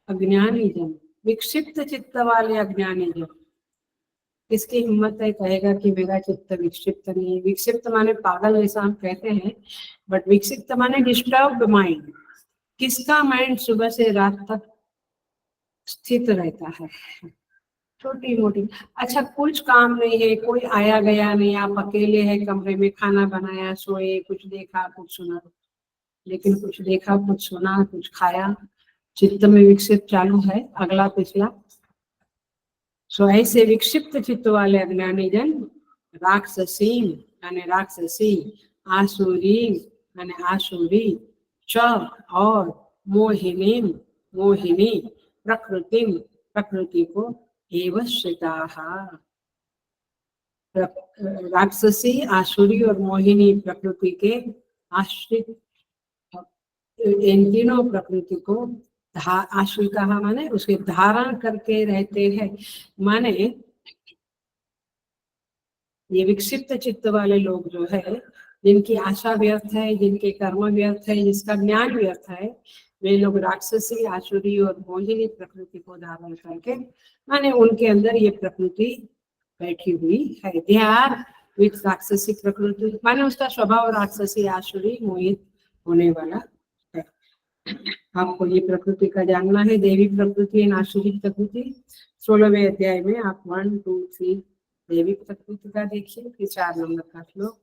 अज्ञानी जन, विक्षिप्त चित्त वाले अज्ञानी जन। किसकी हिम्मत है कहेगा कि मेरा चित्त विक्षिप्त नहीं है। विक्षिप्त माने पागल ऐसा हम कहते हैं, बट विक्षिप्त माने डिस्टर्ब्ड माइंड। किसका माइंड सुबह से रात तक स्थित रहता है, छोटी मोटी, अच्छा कुछ काम नहीं है, कोई आया गया नहीं, आप अकेले हैं कमरे में, खाना बनाया, सोए, कुछ देखा कुछ सुना, लेकिन कुछ देखा कुछ सुना कुछ खाया, चित्त में विक्षिप्त चालू है अगला पिछला। सो ऐसे विक्षिप्त चित्त वाले अज्ञानी जन राक्षसी यानी राक्षसी, आसुरी यानी आसुरी, च और मोहिनी मोहिनी, प्रकृति प्रकृति को एवं श्रिताः। राक्षसी आसुरी और मोहिनी प्रकृति के आश्रित, इन तीनों प्रकृति को आश्रिता माने उसके धारण करके रहते हैं। माने ये विक्षिप्त चित्त वाले लोग जो है, जिनकी आशा व्यर्थ है, जिनके कर्म व्यर्थ है, जिसका ज्ञान व्यर्थ है, वे लोग राक्षसी आसुरी और मोहिनी प्रकृति को धारण करके, माने उनके अंदर ये प्रकृति बैठी हुई है। दे आर विथ राक्षसी प्रकृति, माने उसका स्वभाव राक्षसी आसुरी मोहित होने वाला है। आपको ये प्रकृति का जानना है, देवी प्रकृति और आसुरी प्रकृति। 16वें अध्याय में आप 1, 2, 3 देवी प्रकृति का देखिए, फिर 4 नंबर का श्लोक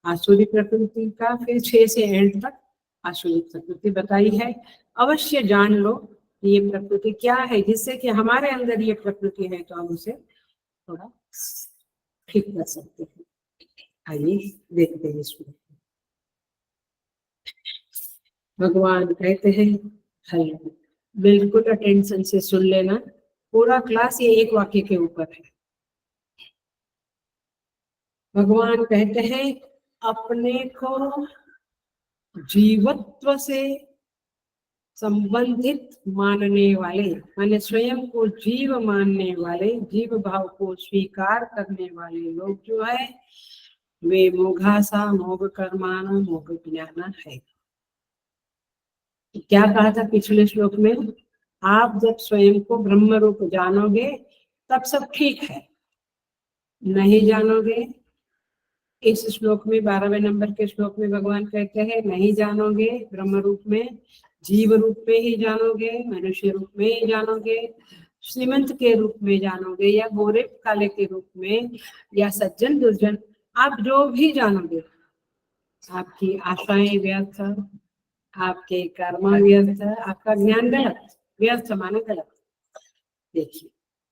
आसुरी प्रकृति का, फिर 6 से एंड तक आसुरी प्रकृति बताई है। अवश्य जान लो ये प्रकृति क्या है, जिससे कि हमारे अंदर ये प्रकृति है तो हम उसे थोड़ा ठीक कर सकते हैं। आइए देखते हैं इसमें। भगवान कहते हैं हेलो, बिल्कुल अटेंशन से सुन लेना। पूरा क्लास ये एक वाक्य के ऊपर है। भगवान कहते हैं अपने को जीवत्व से संबंधित मानने वाले, माने स्वयं को जीव मानने वाले, जीव भाव को स्वीकार करने वाले लोग जो है वे मोघासा मोघ कर्माण मोघ ज्ञान है। क्या कहा था पिछले श्लोक में? आप जब स्वयं को ब्रह्म रूप जानोगे तब सब ठीक है, नहीं जानोगे, इस श्लोक में 12वें नंबर के श्लोक में भगवान कहते हैं नहीं जानोगे ब्रह्म रूप में, जीव रूप में ही जानोगे, मनुष्य रूप में ही जानोगे, श्रीमंत के रूप में जानोगे या गोरे काले के रूप में या सज्जन दुर्जन, आप जो भी जानोगे आपकी आशाएं व्यर्थ, आपके कर्म व्यर्थ, आपका ज्ञान गलत, व्यर्थ माने गलत। देखिए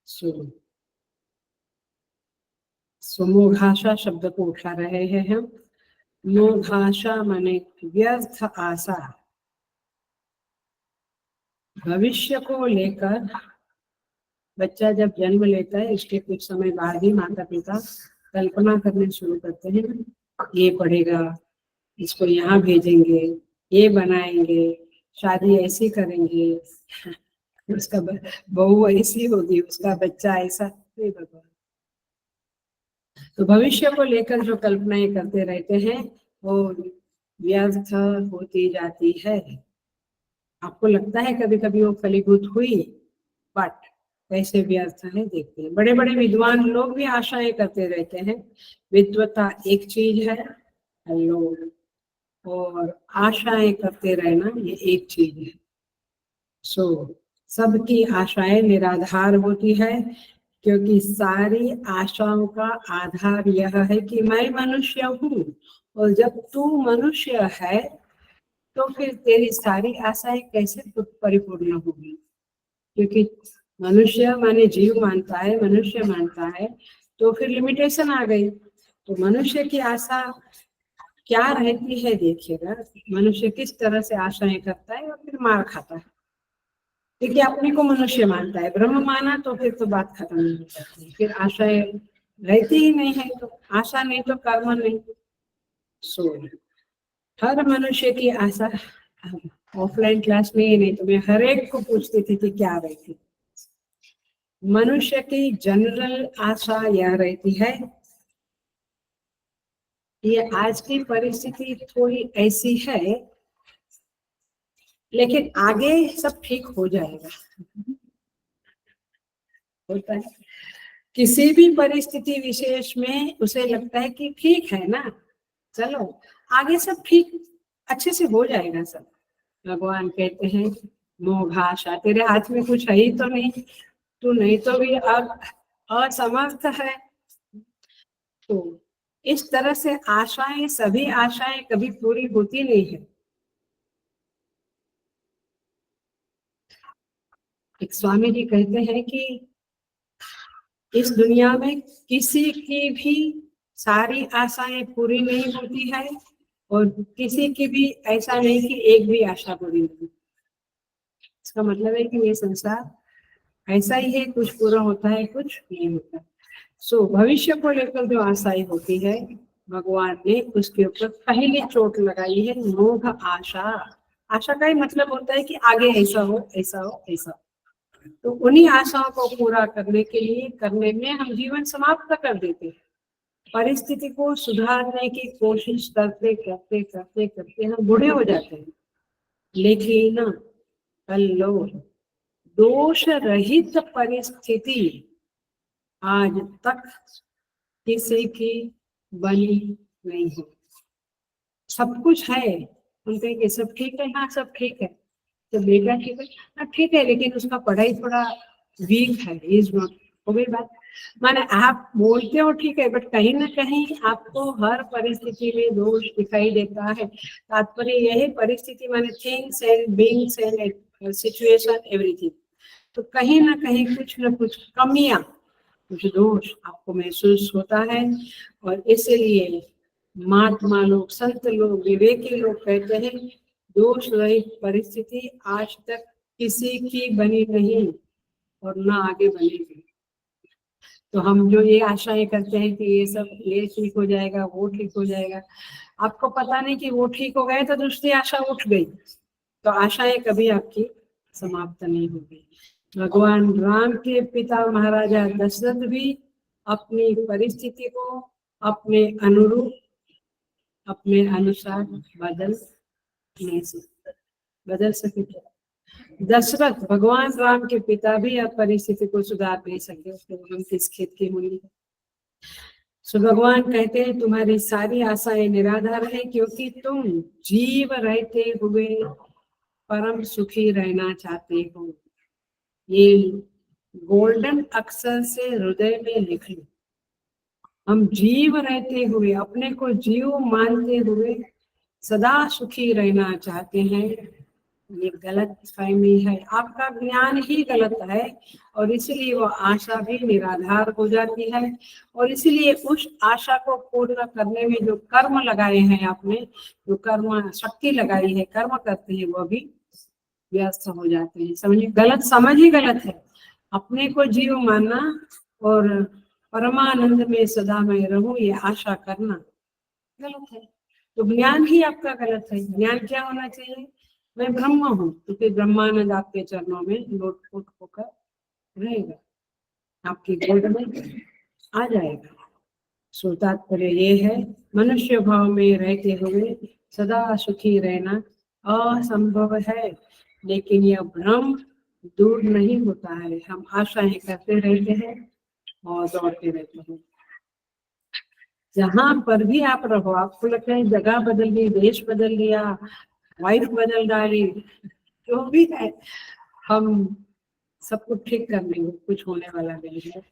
सुनो, सुमोघाशा शब्द को उठा रहे हैं हम। मोघाशा माने व्यर्थ आशा, भविष्य को लेकर। बच्चा जब जन्म लेता है इसके कुछ समय बाद ही माता पिता कल्पना करने शुरू करते हैं, ये पढ़ेगा, इसको यहाँ भेजेंगे, ये बनाएंगे, शादी ऐसी करेंगे, उसका बहू ऐसी होगी, उसका बच्चा ऐसा। भगवान तो भविष्य को लेकर जो कल्पनाएं करते रहते हैं वो व्यर्थ होती जाती है। आपको लगता है कभी कभी वो फलीभूत हुई, बट कैसे व्यर्थ है देखते हैं। बड़े बड़े विद्वान लोग भी आशाएं करते रहते हैं। विद्वता एक चीज है और आशाएं करते रहना ये एक चीज है। सबकी आशाएं निराधार होती है, क्योंकि सारी आशाओं का आधार यह है कि मैं मनुष्य हूँ, और जब तू मनुष्य है तो फिर तेरी सारी आशाएं कैसे परिपूर्ण होगी? क्योंकि मनुष्य माने जीव मानता है, मनुष्य मानता है, तो फिर लिमिटेशन आ गई। तो मनुष्य की आशा क्या रहती है देखिएगा, मनुष्य किस तरह से आशाएं करता है और फिर मार खाता है, क्योंकि अपने को मनुष्य मानता है। ब्रह्म माना तो फिर तो बात खत्म नहीं हो जाती, फिर आशाएं रहती ही नहीं है। तो आशा नहीं तो कर्म नहीं। हर मनुष्य की आशा, ऑफलाइन क्लास में ही नहीं तो मैं हर एक को पूछती थी कि क्या रहती। मनुष्य की जनरल आशा यह रहती है, ये आज की परिस्थिति थोड़ी ऐसी है लेकिन आगे सब ठीक हो जाएगा। होता है किसी भी परिस्थिति विशेष में उसे लगता है कि ठीक है ना, चलो आगे सब ठीक अच्छे से हो जाएगा सब। भगवान कहते हैं मोघाशा, तेरे हाथ में कुछ है ही तो नहीं, तू नहीं तो भी अब असमर्थ है। तो इस तरह से आशाएं, सभी आशाएं कभी पूरी होती नहीं है। एक स्वामी जी कहते हैं कि इस दुनिया में किसी की भी सारी आशाएं पूरी नहीं होती है और किसी की भी ऐसा नहीं कि एक भी आशा पूरी नहीं। इसका मतलब है कि ये संसार ऐसा ही है, कुछ पूरा होता है कुछ नहीं होता। भविष्य को लेकर जो आशाएं होती है भगवान ने उसके ऊपर पहली चोट लगाई है, मोह आशा। आशा का ही मतलब होता है कि आगे ऐसा हो ऐसा हो ऐसा हो। तो उन्हीं आशाओं को पूरा करने के लिए करने में हम जीवन समाप्त कर देते हैं। परिस्थिति को सुधारने की कोशिश करते करते करते करते हम बूढ़े हो जाते हैं। लेकिन लो दोष रहित परिस्थिति आज तक किसी की बनी नहीं है। सब कुछ है, हम कहेंगे सब ठीक है, हाँ सब ठीक है, तो बेटा ठीक है, हाँ ठीक है, लेकिन उसका पढ़ाई थोड़ा वीक है, इज नॉट, हो गई बात। माने आप बोलते हो ठीक है, बट कहीं ना कहीं आपको हर परिस्थिति में दोष दिखाई देता है। तात्पर्य यह है परिस्थिति माने things and beings and situation everything, तो कहीं ना कहीं कुछ न कुछ कमियां, कुछ दोष आपको महसूस होता है। और इसलिए महात्मा लोग, संत लोग, विवेकी लोग कहते हैं दोष रहित परिस्थिति आज तक किसी की बनी नहीं। और ना आगे बढ़ेंगे। तो हम जो ये आशाएं करते हैं कि ये सब, ये ठीक हो जाएगा, वो ठीक हो जाएगा, आपको पता नहीं कि वो ठीक हो गए तो दूसरी आशा उठ गई, तो आशाएं कभी आपकी समाप्त नहीं होगी। भगवान राम के पिता महाराजा दशरथ भी अपनी परिस्थिति को अपने अनुरूप, अपने अनुसार बदल सके थे। दशरथ भगवान राम के पिता भी अब परिस्थिति को सुधार नहीं सके, तो हम किस खेत के मूल्य। सो भगवान कहते हैं तुम्हारी सारी आशाएं निराधार है, क्योंकि तुम जीव रहते हुए परम सुखी रहना चाहते हो। ये गोल्डन अक्षर से हृदय में लिख लो। हम जीव रहते हुए, अपने को जीव मानते हुए सदा सुखी रहना चाहते हैं। ये गलत फहमी है, आपका ज्ञान ही गलत है, और इसलिए वो आशा भी निराधार हो जाती है। और इसलिए उस आशा को पूर्ण करने में जो कर्म लगाए हैं आपने, जो कर्म शक्ति लगाई है, कर्म करते हैं, वो भी व्यस्त हो जाते हैं। समझिए, गलत समझ ही गलत है। अपने को जीव मानना और परमानंद में सदा मैं रहूं, ये आशा करना गलत है। तो ज्ञान ही आपका गलत है। ज्ञान क्या होना चाहिए? मैं ब्रह्म हूँ, तो फिर ब्रह्मानंद आपके चरणों में लोटपोट होकर रहेगा, आपकी गोद में आ जाएगा। सो तात्पर्य ये है, मनुष्य भाव में रहते हुए सदा सुखी रहना असंभव है, लेकिन यह भ्रम दूर नहीं होता है। हम आशाएं करते रहते हैं और दौड़ते रहते हैं। जहां पर भी आप रहो, आपको लगता है जगह बदल ली, देश बदल लिया, वाइफ बदल डाली, जो भी है, हम सब कुछ ठीक कर लेंगे, कुछ होने वाला नहीं है।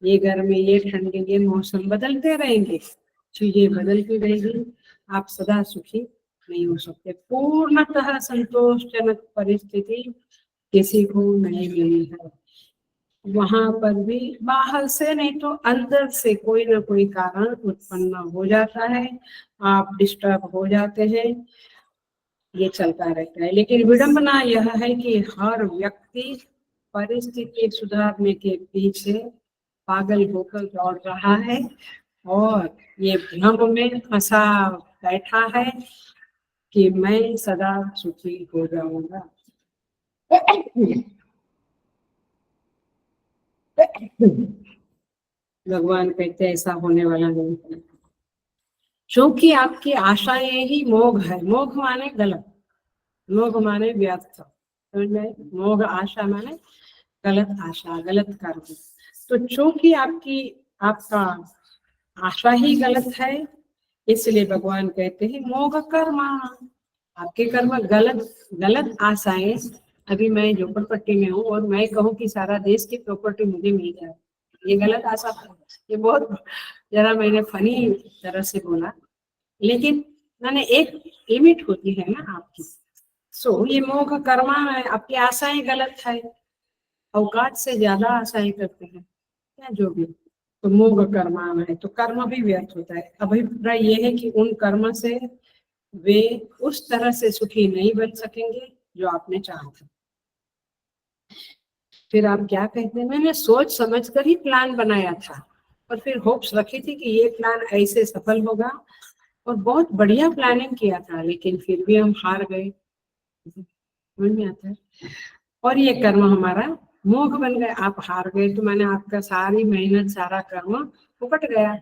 ये गर्मी, ये ठंडी, ये मौसम बदलते रहेंगे, चीजें बदलती रहेगी, आप सदा सुखी नहीं हो सकते। पूर्णतः संतोषजनक परिस्थिति किसी को नहीं मिली है। वहां पर भी बाहर से नहीं तो अंदर से कोई ना कोई कारण उत्पन्न हो जाता है, आप डिस्टर्ब हो जाते हैं, ये चलता रहता है। लेकिन विडंबना यह है कि हर व्यक्ति परिस्थिति सुधारने के पीछे पागल होकर दौड़ रहा है और ये भ्रम में फंसा बैठा है कि मैं सदा सुखी हो जाऊंगा। भगवान कहते हैं ऐसा होने वाला नहीं है, क्योंकि आपकी आशाएं ही मोह है। मोह माने गलत, मोह माने व्यर्थ, समझ में? मोह आशा माने गलत आशा, गलत कर्म। तो चूंकि आपका आशा ही गलत है, इसलिए भगवान कहते हैं मोह कर्म, आपके कर्म गलत आशाएं। अभी मैं झोपड़पट्टी में हूँ और मैं कहूँ कि सारा देश की प्रॉपर्टी मुझे मिल जाए, ये गलत आशा। ये बहुत जरा मैंने फनी तरह से बोला, लेकिन मैंने एक लिमिट होती है ना आपकी। सो ये मोह कर्मा है, आपकी आशाएं गलत है, औकात से ज्यादा आशाएं करते हैं क्या, जो भी, तो मोह कर्मा है, तो कर्म भी व्यर्थ होता है। अभिप्राय ये है कि उन कर्म से वे उस तरह से सुखी नहीं बन सकेंगे जो आपने चाहा था। फिर आप क्या कहते हैं, मैंने सोच समझ कर ही प्लान बनाया था और फिर होप्स रखी थी कि ये प्लान ऐसे सफल होगा, और बहुत बढ़िया प्लानिंग किया था, लेकिन फिर भी हम हार गए। समझ में आता है? और ये कर्म हमारा मोह बन गया। आप हार गए तो मैंने आपका सारी मेहनत, सारा कर्म फुकट गया,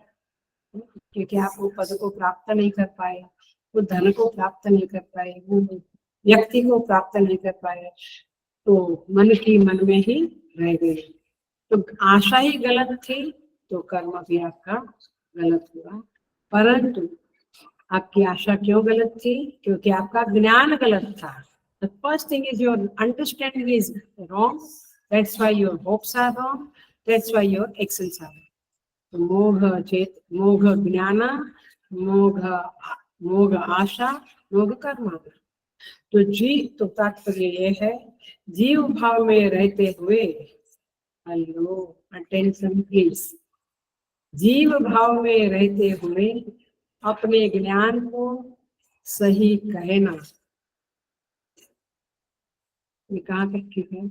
क्योंकि आप वो पद को प्राप्त नहीं कर पाए, वो धन को प्राप्त नहीं कर पाए, वो व्यक्ति को प्राप्त नहीं कर पाए, तो मन की मन में ही रह गए। तो आशा ही गलत थी, तो कर्म भी आपका गलत हुआ। परंतु आपकी आशा क्यों गलत थी? क्योंकि आपका ज्ञान गलत था। The first thing is your understanding is wrong. That's why your hopes are wrong. That's why your actions are wrong. तो मोघ ज्ञान, मोघ आशा, मोघ कर्म। तो तात्पर्य ये है, जीव भाव में रहते हुए, हेलो अटेंशन प्लीज, जीव भाव में रहते हुए अपने ज्ञान को सही कहना, ये कहाँ तक ठीक है?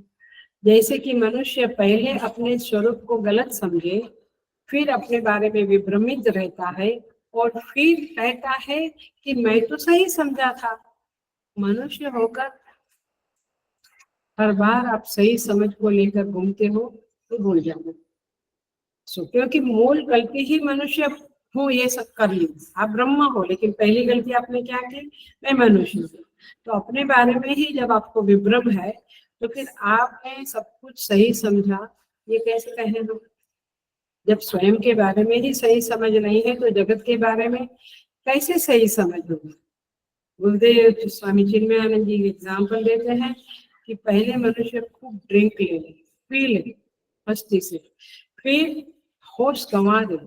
जैसे कि मनुष्य पहले अपने स्वरूप को गलत समझे, फिर अपने बारे में विभ्रमित रहता है और फिर कहता है कि मैं तो सही समझा था। मनुष्य होकर हर बार आप सही समझ को लेकर घूमते हो तो भूल जाना। क्योंकि मूल गलती ही मनुष्य हूँ ये सब कर ली। आप ब्रह्म हो, लेकिन पहली गलती आपने क्या की? मैं मनुष्य हूँ। तो अपने बारे में ही जब आपको विभ्रम है तो फिर आपने सब कुछ सही समझा, ये कैसे कहें हम? जब स्वयं के बारे में ही सही समझ नहीं है तो जगत के बारे में कैसे सही समझ होगी? गुरुदेव स्वामी चिन्मयानंद जी एग्जाम्पल देते हैं कि पहले मनुष्य खूब ड्रिंक ले ले, पी ले मस्ती से, फिर होश गंवा दे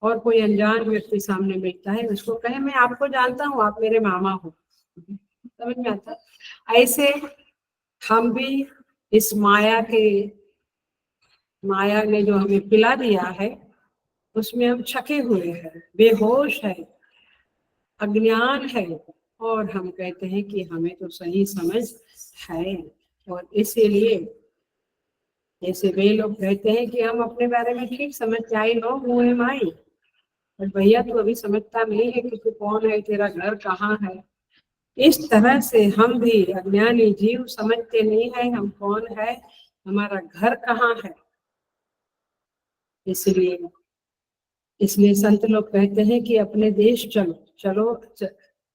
और कोई अनजान व्यक्ति सामने बैठता है, उसको कहे मैं आपको जानता हूँ, आप मेरे मामा हो। समझ में आता? ऐसे हम भी इस माया ने जो हमें पिला दिया है उसमें हम छके हुए हैं, बेहोश है, अज्ञान है, और हम कहते हैं कि हमें तो सही समझ है। और इसीलिए जैसे वे लोग कहते हैं कि हम अपने बारे में ठीक समझ आई नो हूँ एम आई, पर भैया तू अभी समझता नहीं है कि तू कौन है, तेरा घर कहाँ है। इस तरह से हम भी अज्ञानी जीव समझते नहीं है हम कौन है, हमारा घर कहाँ है। इसलिए संत लोग कहते हैं कि अपने देश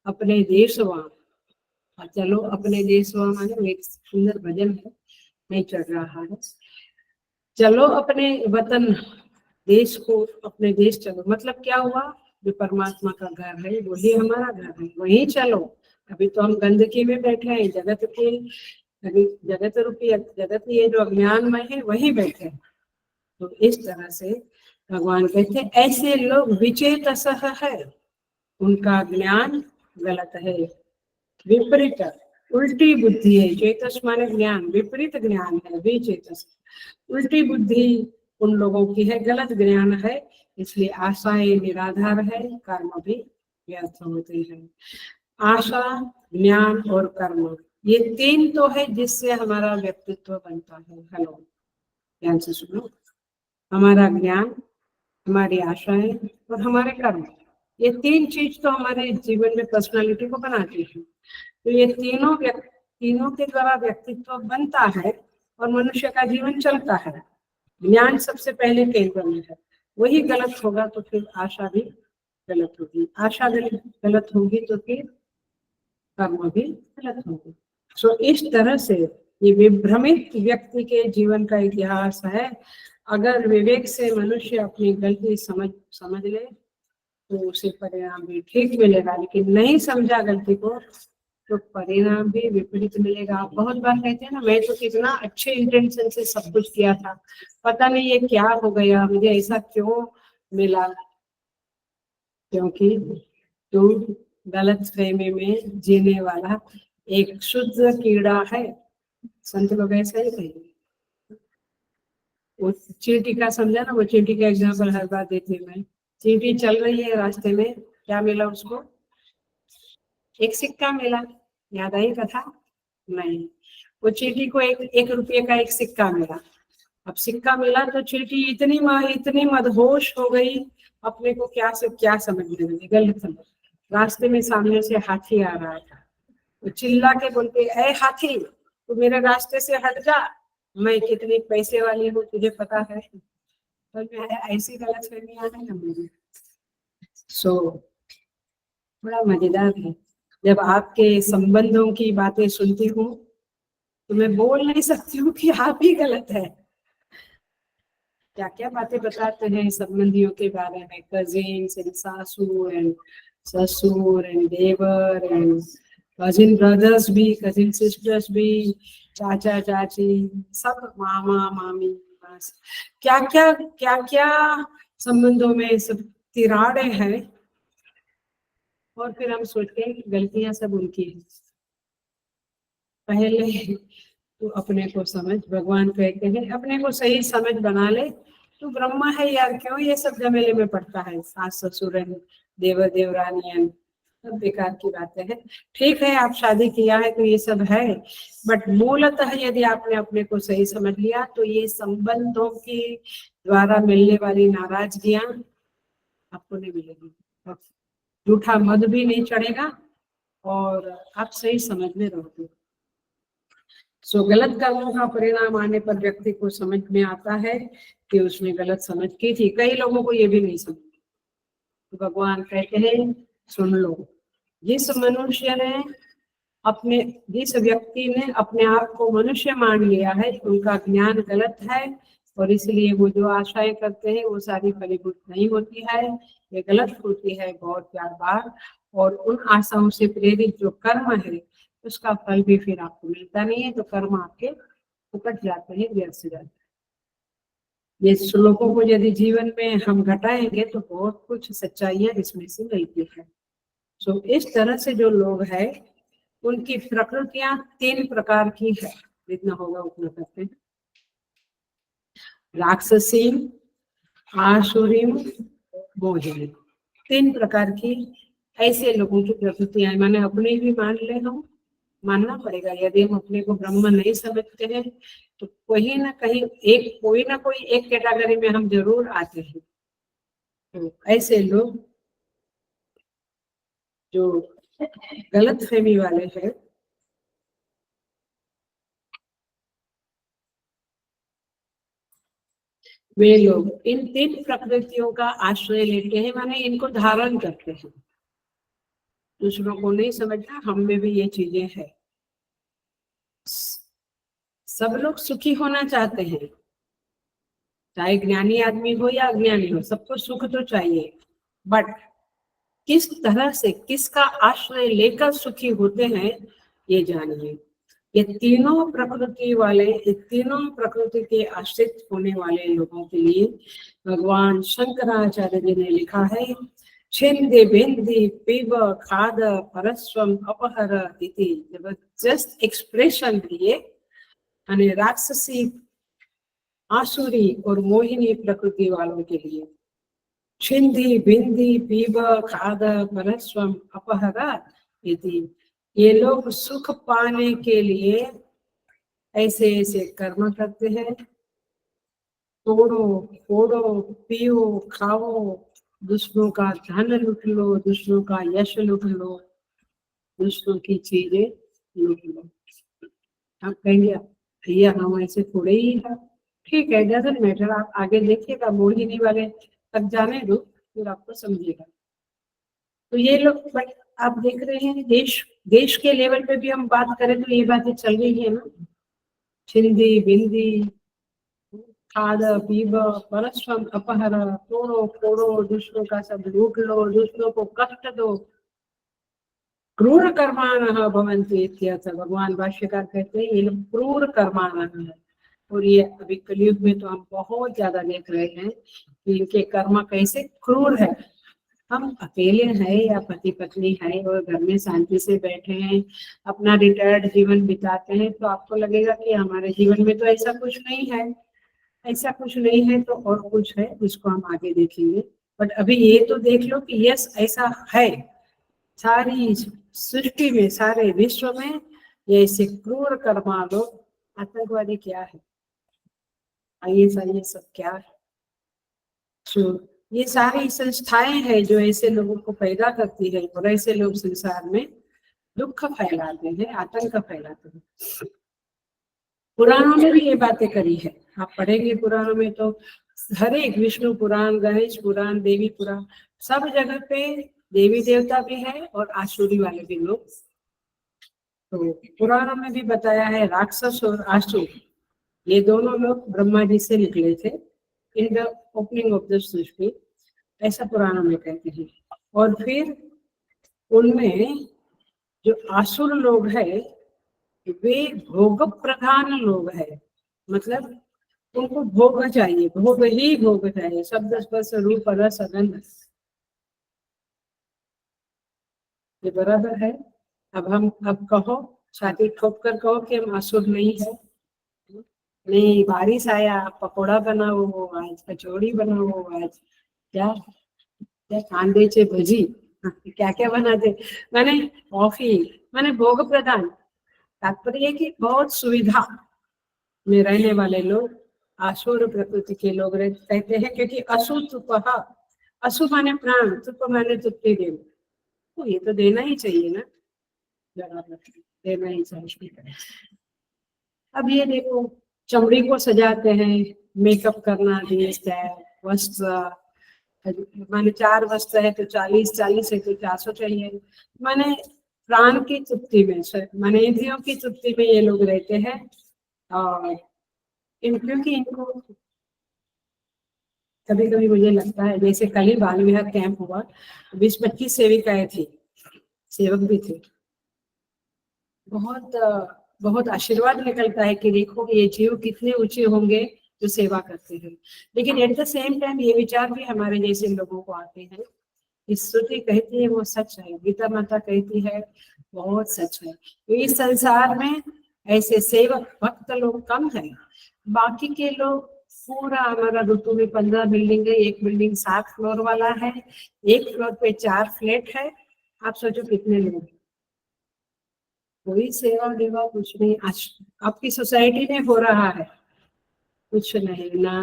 अपने देश वहाँ चलो, अपने देश वहाँ माने एक सुंदर भजन है, नहीं चल रहा है। चलो अपने वतन देश को, अपने देश चलो, मतलब क्या हुआ? जो परमात्मा का घर है वही हमारा घर है, वहीं चलो। अभी तो हम गंदगी में बैठे हैं, जगत रूपी जगत ये जो अज्ञानमय है वही बैठे हैं। तो इस तरह से भगवान कहते हैं ऐसे लोग विचेतसः है, उनका ज्ञान गलत है, विपरीत उल्टी बुद्धि है। चेतस माने ज्ञान, विपरीत ज्ञान है विचेतस, उल्टी बुद्धि उन लोगों की है, गलत ज्ञान है। इसलिए आशाएं निराधार है, कर्म भी व्यर्थ होते हैं। आशा, ज्ञान और कर्म, ये तीन तो है जिससे हमारा व्यक्तित्व बनता है। हेलो, ध्यान से सुनो। हमारा ज्ञान, हमारी आशाएं और हमारे कर्म, ये तीन चीज तो हमारे जीवन में पर्सनालिटी को बनाती है। तो ये तीनों के द्वारा व्यक्तित्व बनता है और मनुष्य का जीवन चलता है। ज्ञान सबसे पहले केंद्र में है, वही गलत होगा तो फिर आशा भी गलत होगी, आशा गलत होगी तो फिर कर्म भी गलत होगी। सो इस तरह से ये विभ्रमित व्यक्ति के जीवन का इतिहास है। अगर विवेक से मनुष्य अपनी गलती समझ ले तो उसे परिणाम भी ठीक मिलेगा, लेकिन नहीं समझा गलती को तो परिणाम भी विपरीत मिलेगा। आप बहुत बार कहते हैं ना, मैं तो कितना अच्छे इंटेंशन से सब कुछ किया था, पता नहीं ये क्या हो गया, मुझे ऐसा क्यों मिला। क्योंकि तू गलत फहमी में जीने वाला एक शुद्ध कीड़ा है। संत लोग ऐसा ही कहेंगे। वो चींटी का समझा ना, वो चींटी का एग्जाम्पल हर बार देती हूँ मैं। चींटी चल रही है रास्ते में, क्या मिला उसको? एक सिक्का मिला। याद आई कथा? नहीं, वो चींटी को एक रुपये का एक सिक्का मिला। अब सिक्का मिला तो चींटी इतनी मदहोश हो गई, अपने को क्या से क्या समझने लगी, गलत समझ। रास्ते में सामने से हाथी आ रहा था, तो चिल्ला के बोलते, ऐ हाथी तू मेरे रास्ते से हट जा, मैं कितनी पैसे वाली हूँ तुझे पता है। तो ऐसी गलत फहमियां है ना मेरी। सो बड़ा मजेदार है, जब आपके संबंधों की बातें सुनती हूँ तो मैं बोल नहीं सकती हूँ कि आप ही गलत है। क्या क्या बातें बताते हैं संबंधियों के बारे में, कजिन्स एंड सासू एंड ससुर एंड देवर एंड कजिन ब्रदर्स भी, कजिन सिस्टर्स भी, चाचा चाची, सब मामा मामी, बस क्या क्या संबंधों में सब तिराड़े हैं। और फिर हम सोचते हैं कि गलतियां सब उनकी हैं। पहले तो अपने को समझ, भगवान कहते हैं अपने को सही समझ बना ले, तू ब्रह्मा है यार, क्यों ये सब झमेले में पड़ता है, सास ससुर देवर देवरानियन, सब बेकार की बातें हैं। ठीक है, आप शादी किया है तो ये सब है, बट मूलतः यदि आपने अपने को सही समझ लिया तो ये संबंधों के द्वारा मिलने वाली नाराजगियां आपको नहीं मिलेगी, झूठा मद भी नहीं चढ़ेगा और आप सही समझ में रहोगे। सो गलत कर्मों का परिणाम आने पर व्यक्ति को समझ में आता है कि उसने गलत समझ की थी। कई लोगों को ये भी नहीं समझ, तो भगवान कहते हैं सुन लो, जिस मनुष्य ने जिस व्यक्ति ने अपने आप को मनुष्य मान लिया है उनका ज्ञान गलत है और इसलिए वो जो आशाएं करते हैं वो सारी फलीभूत नहीं होती है, ये गलत होती है बहुत बार। और उन आशाओं से प्रेरित जो कर्म है उसका फल भी फिर आपको मिलता नहीं है, तो कर्म आपके फुकट जाते हैं, व्यर्थ जाते हैं। ये श्लोकों को यदि जीवन में हम घटाएंगे तो बहुत कुछ सच्चाइयां इसमें से मिलती है। सो इस तरह से जो लोग हैं उनकी प्रकृतियां 3 प्रकार की है, जितना होगा उतना करते हैं। राक्षसी, आसुरी, मोहिनी, 3 प्रकार की ऐसे लोगों की प्रकृतियां, मैंने अपने भी मान ले, हम मानना पड़ेगा। यदि हम अपने को ब्रह्म नहीं समझते हैं तो कोई ना कोई एक कैटेगरी में हम जरूर आते हैं। तो ऐसे लोग जो गलत फहमी वाले हैं वे लोग इन 3 प्रकृतियों का आश्रय लेते हैं, माने इनको धारण करते हैं। दूसरों को नहीं समझना, हम में भी ये चीजें हैं। सब लोग सुखी होना चाहते हैं, चाहे ज्ञानी आदमी हो या अज्ञानी हो, सबको सुख तो चाहिए, बट किस तरह से किसका आश्रय लेकर सुखी होते हैं ये जानिए। ये तीनों प्रकृति के आश्रित होने वाले लोगों के लिए भगवान शंकराचार्य जी ने लिखा है, छिंदि बिंदि पिब खाद परस्वम अपहर इति। जबरदस्त एक्सप्रेशन है ये। यानी राक्षसी, आसुरी और मोहिनी प्रकृति वालों के लिए छिंदि बिंदि पीब खाद परस्वम अपहर इति। ये लोग सुख पाने के लिए ऐसे ऐसे कर्म करते हैं, तोड़ो फोड़ो पियो खाओ, दूसरों का धन लूट लो, दूसरों का यश लूट लो, दूसरों की चीजें लूट लो। आप कहेंगे भैया हम ऐसे थोड़े ही है, ठीक है, डजंट मैटर, आप आगे देखिएगा, मोहिनी वाले तक जाने दो फिर आपको समझिएगा। तो ये लोग, बट आप देख रहे हैं देश के लेवल पे भी हम बात करें तो ये बातें चल रही है ना, छिंदी बिंदी खाद पीब परस्वम अपहर, तोड़ो फोड़ो, दूसरों का सब लूट लो, दूसरों को कष्ट दो, क्रूर कर्माणः भवन्ति इत्यर्थ। भगवान भाष्यकार कहते हैं ये लोग क्रूर कर्माणः है। और ये अभी कलयुग में तो हम बहुत ज्यादा देख रहे हैं कि इनके कर्म कैसे क्रूर है। हम अकेले हैं या पति पत्नी है और घर में शांति से बैठे हैं, अपना रिटायर्ड जीवन बिताते हैं, तो आपको लगेगा कि हमारे जीवन में तो ऐसा कुछ नहीं है। ऐसा कुछ नहीं है तो और कुछ है जिसको हम आगे देखेंगे। बट अभी ये तो देख लो कि यस ऐसा है, सारी सृष्टि में, सारे विश्व में ये ऐसे क्रूर कर्मा लोग, आतंकवादी क्या है, ये सब क्या है। तो ये सारी संस्थाएं हैं जो ऐसे लोगों को पैदा करती है और ऐसे लोग संसार में दुख फैलाते हैं, आतंक फैलाते हैं। पुराणों में भी ये बातें करी है, आप पढ़ेंगे पुराणों में तो हर एक विष्णु पुराण, गणेश पुराण, देवी पुराण, सब जगह पे देवी देवता भी है और आसुरी वाले भी लोग। तो पुराणों में भी बताया है राक्षस और आसुर ये दोनों लोग ब्रह्मा जी से निकले थे in the opening of the सृष्टि, ऐसा पुराणों में कहते हैं। और फिर उनमें जो आसुर लोग हैं वे भोग प्रधान लोग हैं, मतलब उनको भोग चाहिए, भोग ही भोग चाहिए, शब्द स्पर्श रूप रस गंध, ये बराबर है। अब कहो, छाती ठोक कर कहो कि हम आसुर नहीं है, नहीं बारिश आया पकोड़ा बनाओ, आज कचौड़ी बनाओ, आज क्या क्या कांदे चे भजी, क्या क्या बनाते, मैंने कॉफी, मैंने भोग प्रदान। तात्पर्य है कि बहुत सुविधा में रहने वाले लोग आसुर प्रकृति के लोग रहते हैं, क्योंकि असु तुपः, असु माने प्राण, तुप माने तृप्ति देना, तो ये तो देना ही चाहिए ना, देना ही चाहिए। अब ये देखो, चमड़ी को सजाते हैं, मेकअप करना, दिए वस्त्र, माने 4 वस्त्र है तो 40 है तो 400 चाहिए। माने प्राण की तृप्ति में, माने इंद्रियों की तृप्ति में ये लोग रहते हैं। और क्योंकि इनको कभी कभी मुझे लगता है, जैसे कल ही बाल विहार कैंप हुआ, 20-25 सेविकाएं थी, सेवक भी थे। बहुत बहुत आशीर्वाद निकलता है कि देखो ये जीव कितने ऊंचे होंगे जो सेवा करते हैं। लेकिन एट द सेम टाइम ये विचार भी हमारे जैसे लोगों को आते हैं, इस स्तुति कहती है वो सच है, गीता माता कहती है बहुत सच है। तो इस संसार में ऐसे सेवक भक्त लोग कम है, बाकी के लोग पूरा, हमारा ऋतु में 15 बिल्डिंग है, एक बिल्डिंग 7 फ्लोर वाला है, एक फ्लोर पे 4 फ्लैट है, आप सोचो कितने लोग। कोई सेवा देवा कुछ नहीं। आपकी सोसाइटी में हो रहा है कुछ नहीं ना,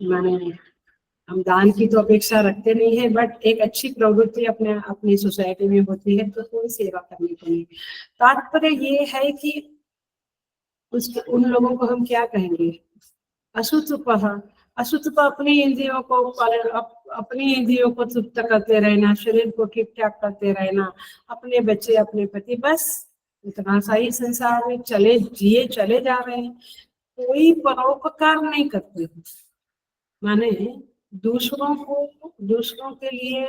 माने हम दान की तो अपेक्षा रखते नहीं है, बट एक अच्छी प्रवृत्ति अपने अपनी सोसाइटी में होती है तो कोई सेवा करनी चाहिए। तात्पर्य ये है कि उन लोगों को हम क्या कहेंगे, असुतुपः। असुतुप अपनी इंद्रियों को अपनी इंद्रियों को तृप्त करते रहना, शरीर को ठीक ठाक करते रहना, अपने बच्चे अपने पति, बस इतना सा ही संसार में जिए चले जा रहे हैं, कोई परोपकार नहीं करते। माने दूसरों के लिए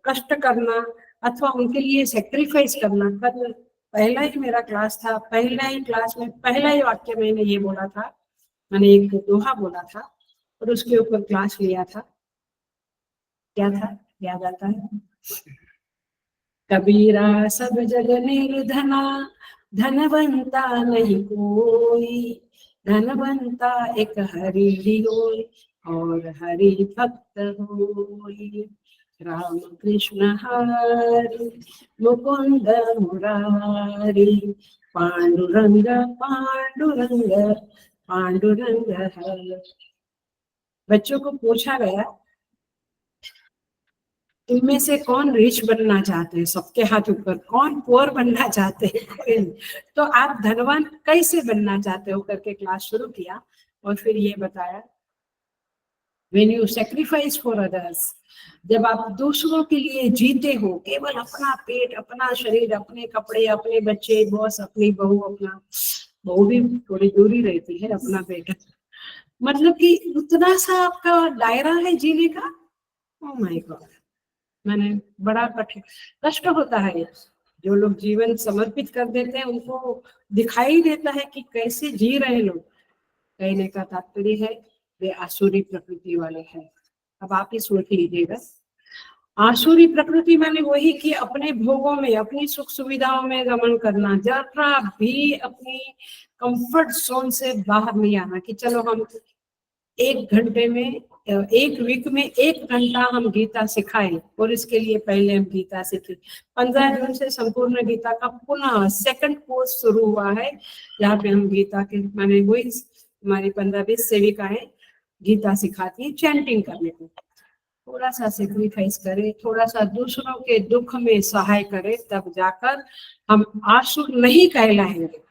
कष्ट करना अथवा उनके लिए सेक्रीफाइस करना। कल पहला ही मेरा क्लास था, पहला ही क्लास में पहला ही वाक्य मैंने ये बोला था, मैंने एक दोहा बोला था और उसके ऊपर क्लास लिया था। क्या था याद आता है? कबीरा सब जग निर्धना, धनवंता नहीं कोई, धनवंता एक हरि होय और हरि भक्त होय। राम कृष्ण हरि मुकुंद मुरारी, पांडुरंग पांडुरंग पांडुरंग हरि। बच्चों को पूछा गया इनमें से कौन रिच बनना चाहते हैं, सबके हाथ ऊपर, कौन पुअर बनना चाहते हैं, तो आप धनवान कैसे बनना चाहते हो करके क्लास शुरू किया। और फिर ये बताया, when you sacrifice for others, जब आप दूसरों के लिए जीते हो, केवल अपना पेट, अपना शरीर, अपने कपड़े, अपने बच्चे, बॉस, अपनी बहू, अपना बहू भी थोड़ी दूरी रहती है, अपना बेटा, मतलब कि उतना सा आपका दायरा है जीने का। ओह माय गॉड, मैंने बड़ा कष्ट होता है। जो लोग जीवन समर्पित कर देते हैं उनको दिखाई देता है कि कैसे जी रहे लोग। कहने का तात्पर्य है वे आसुरी प्रकृति वाले हैं। अब आप ही सोच लीजिएगा, आसुरी प्रकृति माने वही कि अपने भोगों में, अपनी सुख सुविधाओं में रमण करना, जरा भी अपनी कंफर्ट जोन से बाहर नहीं आना कि चलो हम 1 घंटे में, 1 वीक में 1 घंटा हम गीता सिखाएं। और इसके लिए पहले हम गीता सीखे। 15 जून से संपूर्ण गीता का पुनः 2nd कोर्स शुरू हुआ है, जहाँ पे हम गीता के, माने वही हमारी 15-20 सेविकाएं गीता सिखाती है चैंटिंग करने को। थोड़ा सा सेक्रीफाइस करें, थोड़ा सा दूसरों के दुख में सहाय करें, तब जाकर हम आसुर नहीं कहलाएंगे,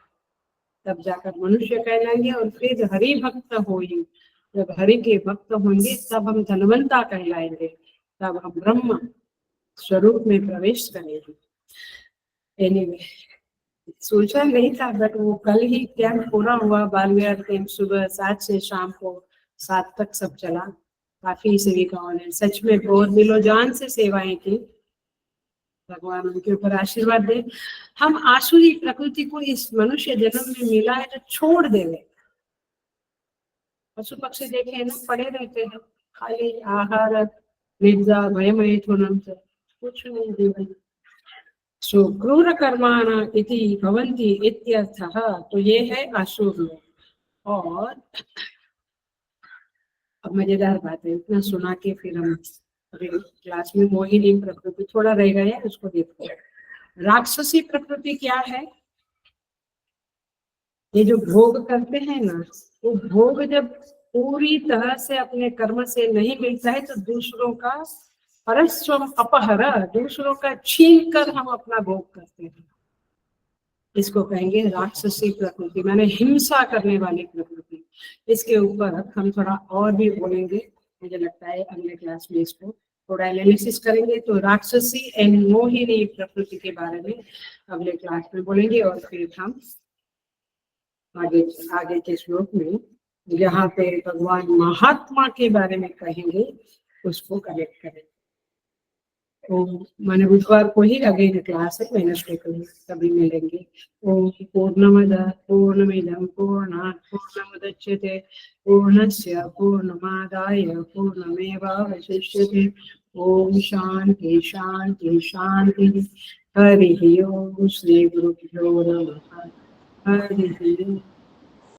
तब जाकर मनुष्य कहलाएंगे। और फिर हरि भक्त होंगे, जब हरि के भक्त होंगे तब हम धनवंता कहलाएंगे, तब हम ब्रह्म स्वरूप में प्रवेश करेंगे। एनीवे, सोचा नहीं था, बट वो कल ही कैंप पूरा हुआ, बाल विहार कैंप सुबह 7 से शाम को 7 तक सब चला। काफी सेविकाओं ने सच में बहुत दिलो जान से सेवाएं की, भगवान उनके ऊपर आशीर्वाद दे। हम आसुरी प्रकृति को इस मनुष्य जन्म में मिला है तो छोड़ देंगे। पशु पक्षी देखे ना, पड़े रहते हैं खाली आहार निद्रा भयमैथुनम से, कुछ नहीं जीवन। सो क्रूर कर्माणा इति भवन्ति इत्यर्थः, तो ये है आसुर लोग। और अब मजेदार बात है, इतना सुना के फिर हम अभी क्लास में मोहिनी प्रकृति थोड़ा रह गया है, उसको देखो। राक्षसी प्रकृति क्या है? ये जो भोग करते हैं ना, वो भोग जब पूरी तरह से अपने कर्म से नहीं मिलता है तो दूसरों का परस्वम अपहर, दूसरों का छीन कर हम अपना भोग करते हैं। इसको कहेंगे राक्षसी प्रकृति, माने हिंसा करने वाली प्रकृति। इसके ऊपर हम थोड़ा और भी बोलेंगे, मुझे लगता है अगले क्लास में इसको थोड़ा एनालिसिस करेंगे। तो राक्षसी एंड मोहिनी प्रकृति के बारे में अगले क्लास में बोलेंगे, और फिर हम आगे के श्लोक में जहाँ पे भगवान महात्मा के बारे में कहेंगे उसको कनेक्ट करेंगे। तो मैंने बुधवार को ही अगेन क्लास है, वेडनेसडे को तभी मिलेंगे। ओम पूर्णमद पूर्णमिदं पूर्णात् पूर्णमुदच्यते पूर्णस्य पूर्णमादाय पूर्णमेवावशिष्यते। ओम शांति शांति शांति। हरि ओम। श्री गुरुभ्यो नमः। हरि ओम।